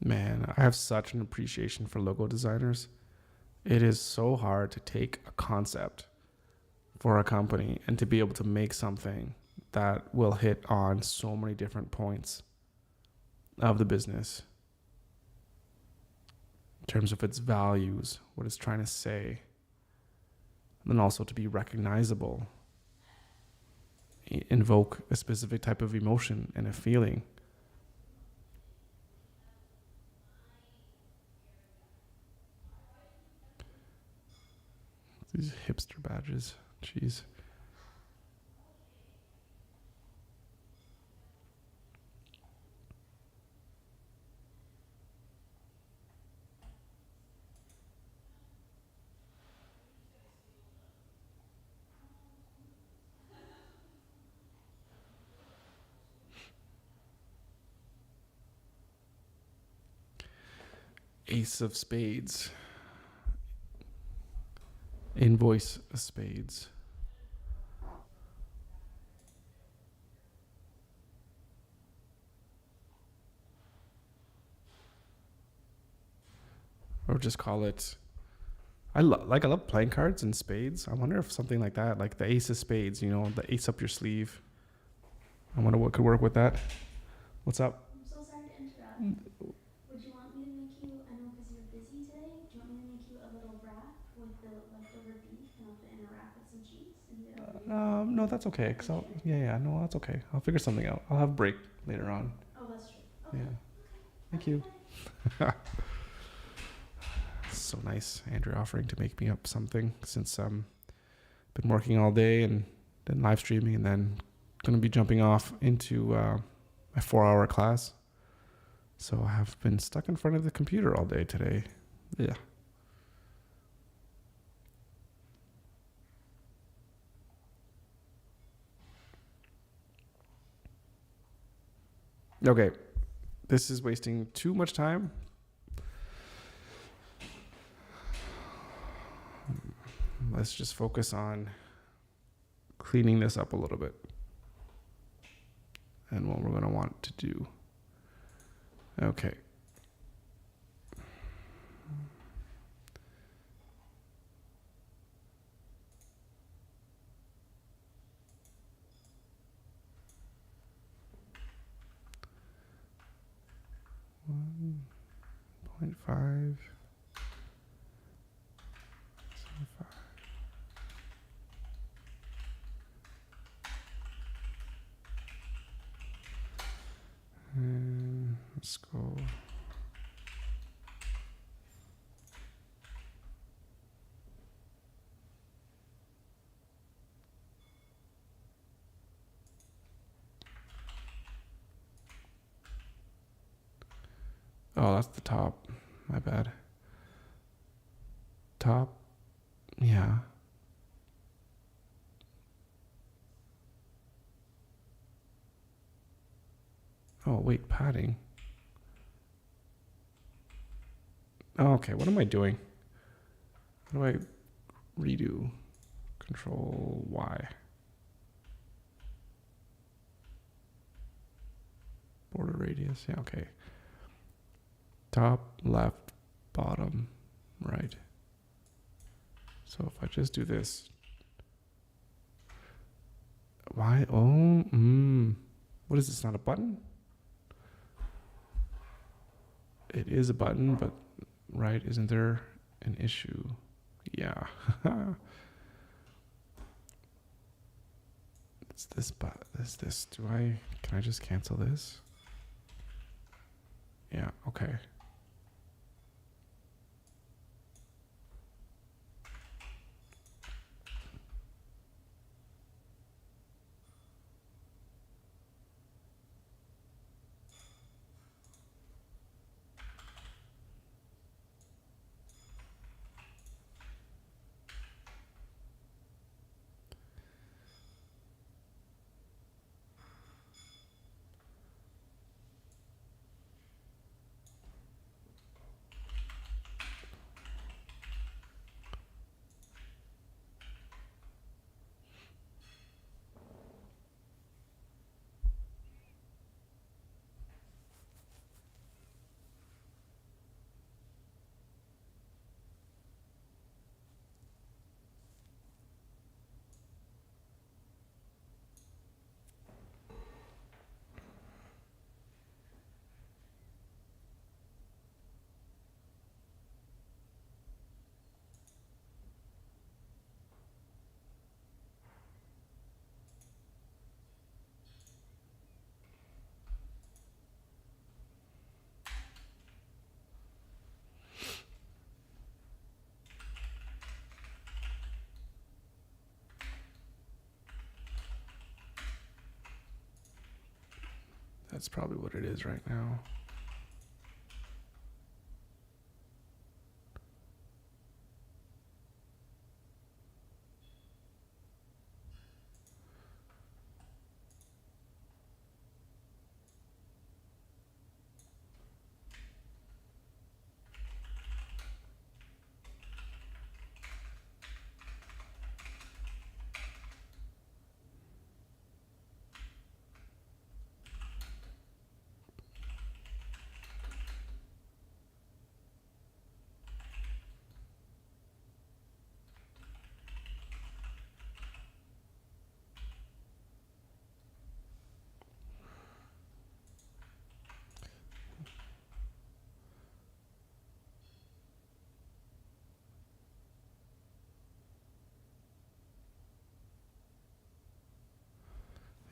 Man, I have such an appreciation for logo designers. It is so hard to take a concept for a company and to be able to make something that will hit on so many different points of the business in terms of its values, what it's trying to say, and then also to be recognizable, invoke a specific type of emotion and a feeling. These hipster badges, jeez. Ace of spades. Invoice of spades. Or just call it. I love playing cards and spades. I wonder if something like that, like the ace of spades, the ace up your sleeve. I wonder what could work with that. What's up? I'm so sorry to interrupt. Would you want me to make you, I know because you're busy today, do you want me to make you a little wrap with the leftover beef and I'll put in a wrap with some cheese and get it over to you? No, that's okay. Cause Sure. yeah, no, that's okay. I'll figure something out. I'll have a break later on. Oh, that's true. Yeah. Okay. Thank Okay, you. bye. It's so nice, Andrew, offering to make me up something since been working all day and then live streaming and then going to be jumping off into my 4-hour class. So I have been stuck in front of the computer all day today. Yeah. Okay. This is wasting too much time. Let's just focus on cleaning this up a little bit and what we're going to want to do. Okay. One point five. And let's go Oh, that's the top. My bad. Top. Yeah. Oh, wait, padding. Oh, okay, what am I doing? How do I redo? Control Y. Border radius. Yeah, okay. Top, left, bottom, right. So if I just do this. Why? Oh, what is this? Not a button? It is a button, but right, isn't there an issue? Yeah. It's this this. Can I just cancel this? Yeah, okay. That's probably what it is right now.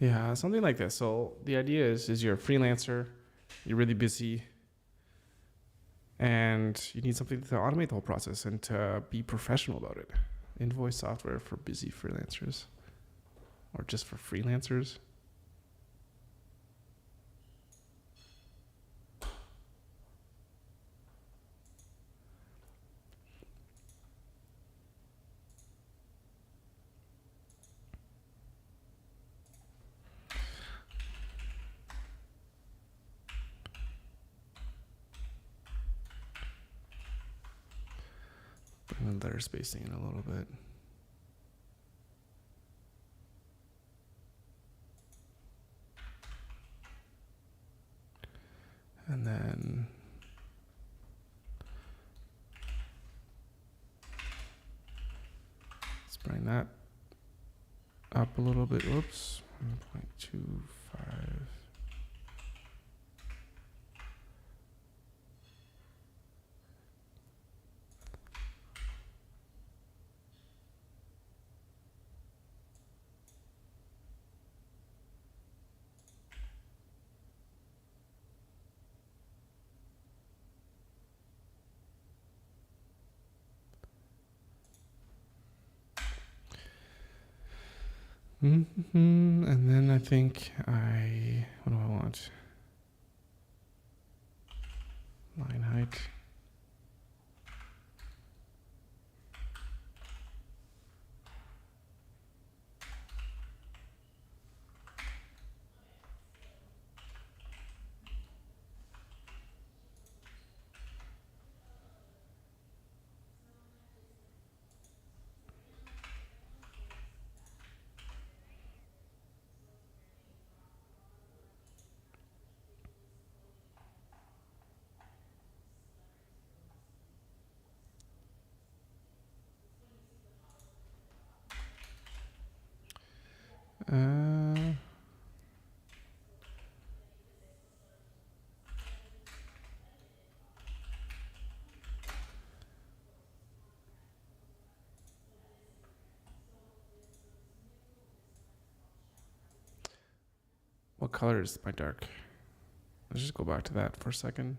Yeah, something like this. So the idea is you're a freelancer, you're really busy, and you need something to automate the whole process and to be professional about it. Invoice software for busy freelancers, or just for freelancers. Bring the letter spacing in a little bit. And then let's bring that up a little bit. Whoops, 1.25. And then I think what do I want? Line height. What color is my dark? Let's just go back to that for a second.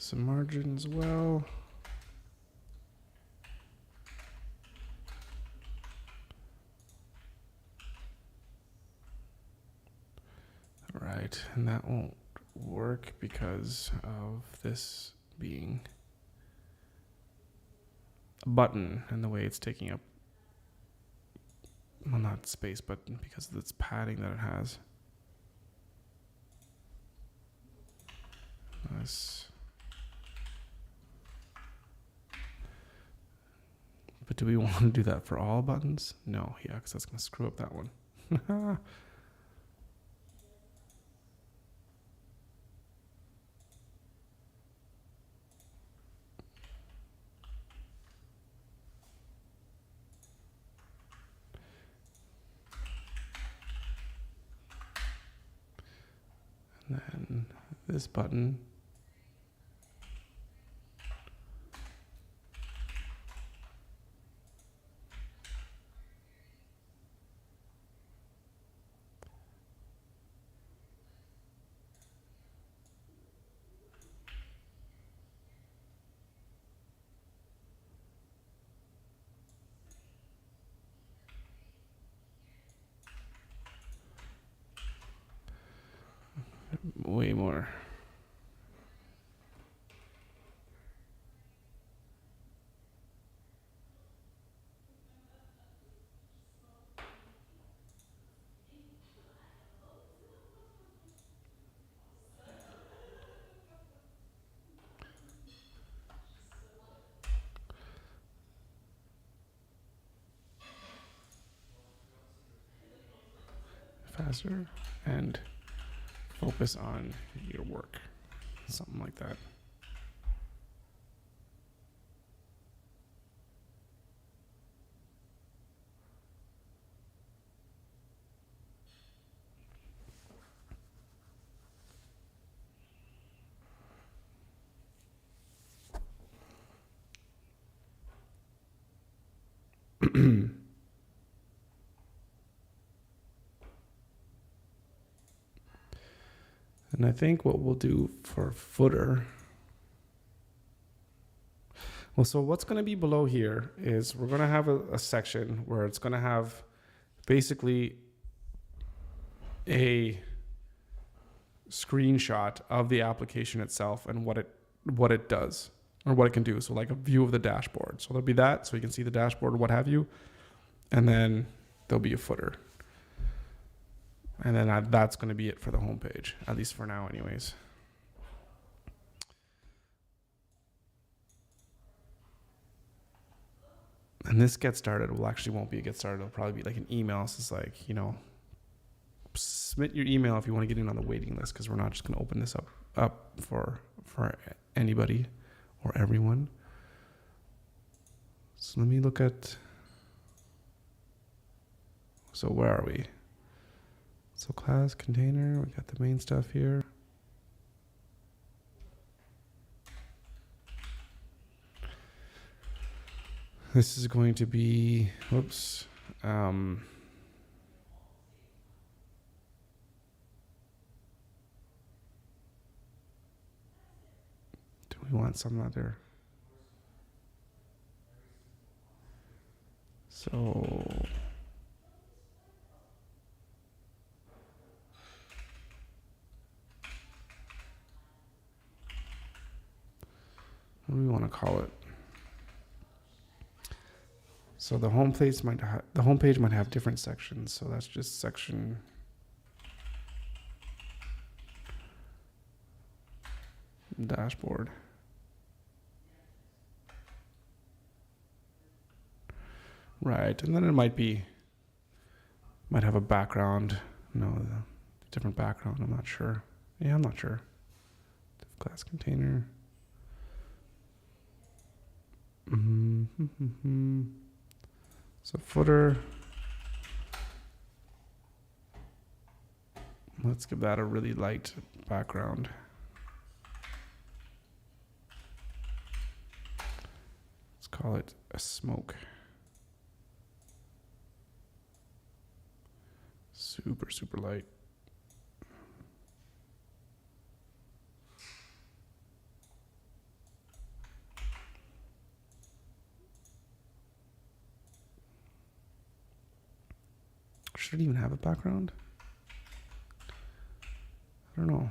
Some margin as well. All right, and that won't work because of this being a button and the way it's taking up, well, not space, but because of this padding that it has. Nice. But do we want to do that for all buttons? No, yeah, because that's going to screw up that one. And then this button. Way more. Faster and focus on your work. Something like that. And I think what we'll do for footer, well, so what's going to be below here is we're going to have a section where it's going to have basically a screenshot of the application itself and what it does or what it can do. So like a view of the dashboard. So there'll be that, so you can see the dashboard or what have you. And then there'll be a footer. And then that's going to be it for the homepage, at least for now anyways. And this get started won't be a get started. It'll probably be like an email. So it's like, submit your email if you want to get in on the waiting list, because we're not just going to open this up for anybody or everyone. So let me look at, so where are we? So class, container, we got the main stuff here. This is going to be, whoops. Do we want some other? So what do we want to call it? So the home page might have different sections. So that's just section. Dashboard. Right, and then it might have a background. No, the different background. I'm not sure. Yeah, I'm not sure. Div class container. So footer. Let's give that a really light background. Let's call it a smoke. Super, super light. Should it even have a background? I don't know.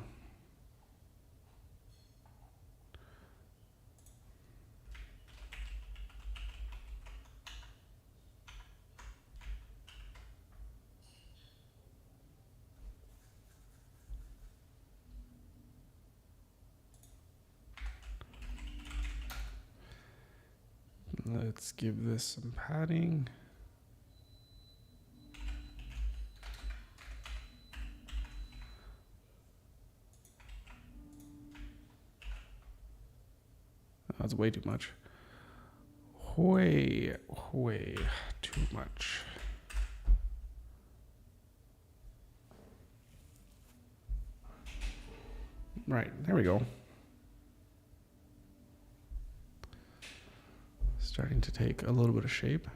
Let's give this some padding. That's way too much. Way too much. Right, there we go. Starting to take a little bit of shape.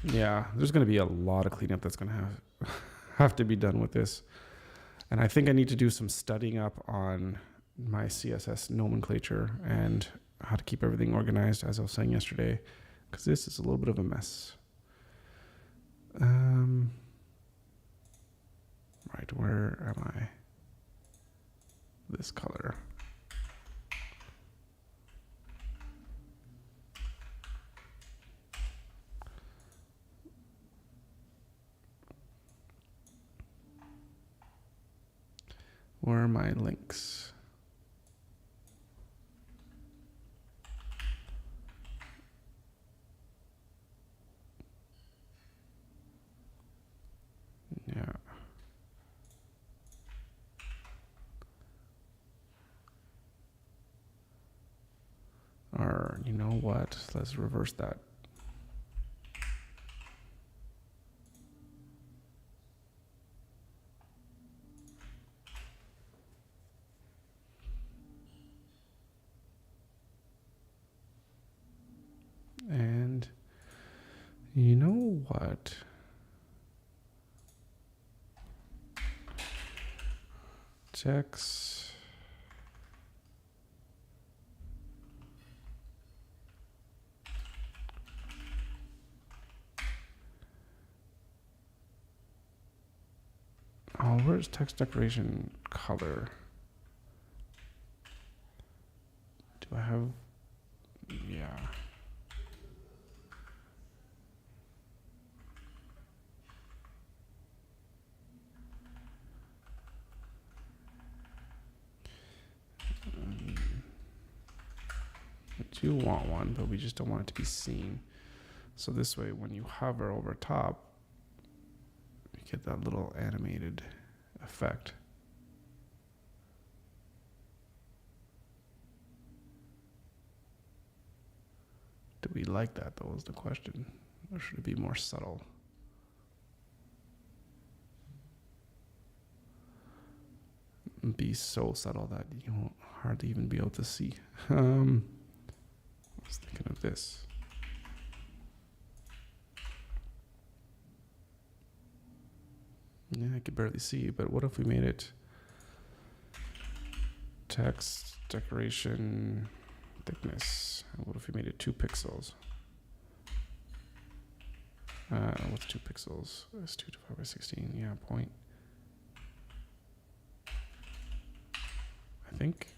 Yeah, there's going to be a lot of cleanup that's going to have to be done with this. And I think I need to do some studying up on my CSS nomenclature and how to keep everything organized, as I was saying yesterday, because this is a little bit of a mess. Right, where am I? This color. Where are my links? Yeah. Or, you know what? Let's reverse that. And you know what? Text. Oh, where's text decoration color? Do I have? Yeah. I do want one, but we just don't want it to be seen. So this way, when you hover over top, you get that little animated effect. Do we like that, though, is the question. Or should it be more subtle? Be so subtle that you won't hardly even be able to see. I was thinking of this. Yeah, I could barely see, but what if we made it text, decoration, thickness? What if we made it 2 pixels? What's 2 pixels? It's 2 divided by 16. Yeah, point. I think.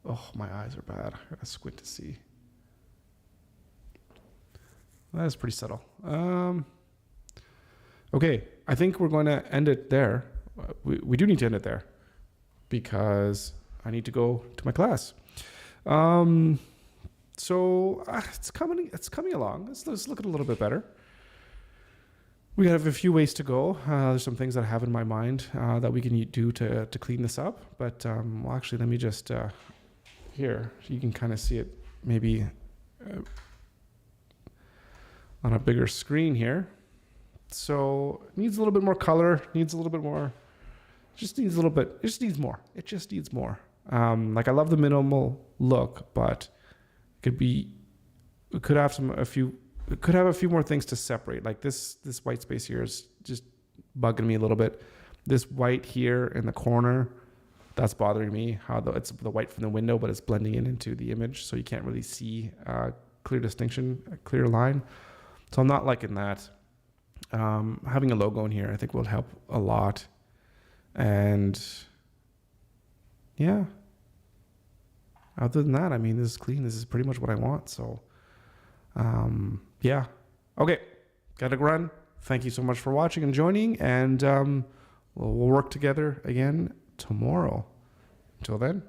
Oh, my eyes are bad. I gotta squint to see. That is pretty subtle. Okay, I think we're going to end it there. We do need to end it there because I need to go to my class. So it's coming along. Let's look at it a little bit better. We have a few ways to go. There's some things that I have in my mind that we can do to clean this up. But well, actually, let me just here. You can kind of see it maybe on a bigger screen here. So it needs a little bit more color. Needs a little bit more. Just needs a little bit. It just needs more. It just needs more. Like I love the minimal look, but it could have a few more things to separate. Like this white space here is just bugging me a little bit. This white here in the corner, that's bothering me. How it's the white from the window, but it's blending into the image, so you can't really see clear distinction, a clear line. So I'm not liking that. Having a logo in here, I think, will help a lot. And yeah, other than that, I mean, this is clean. This is pretty much what I want. So yeah. Okay. Gotta run. Thank you so much for watching and joining. And we'll work together again tomorrow. Until then.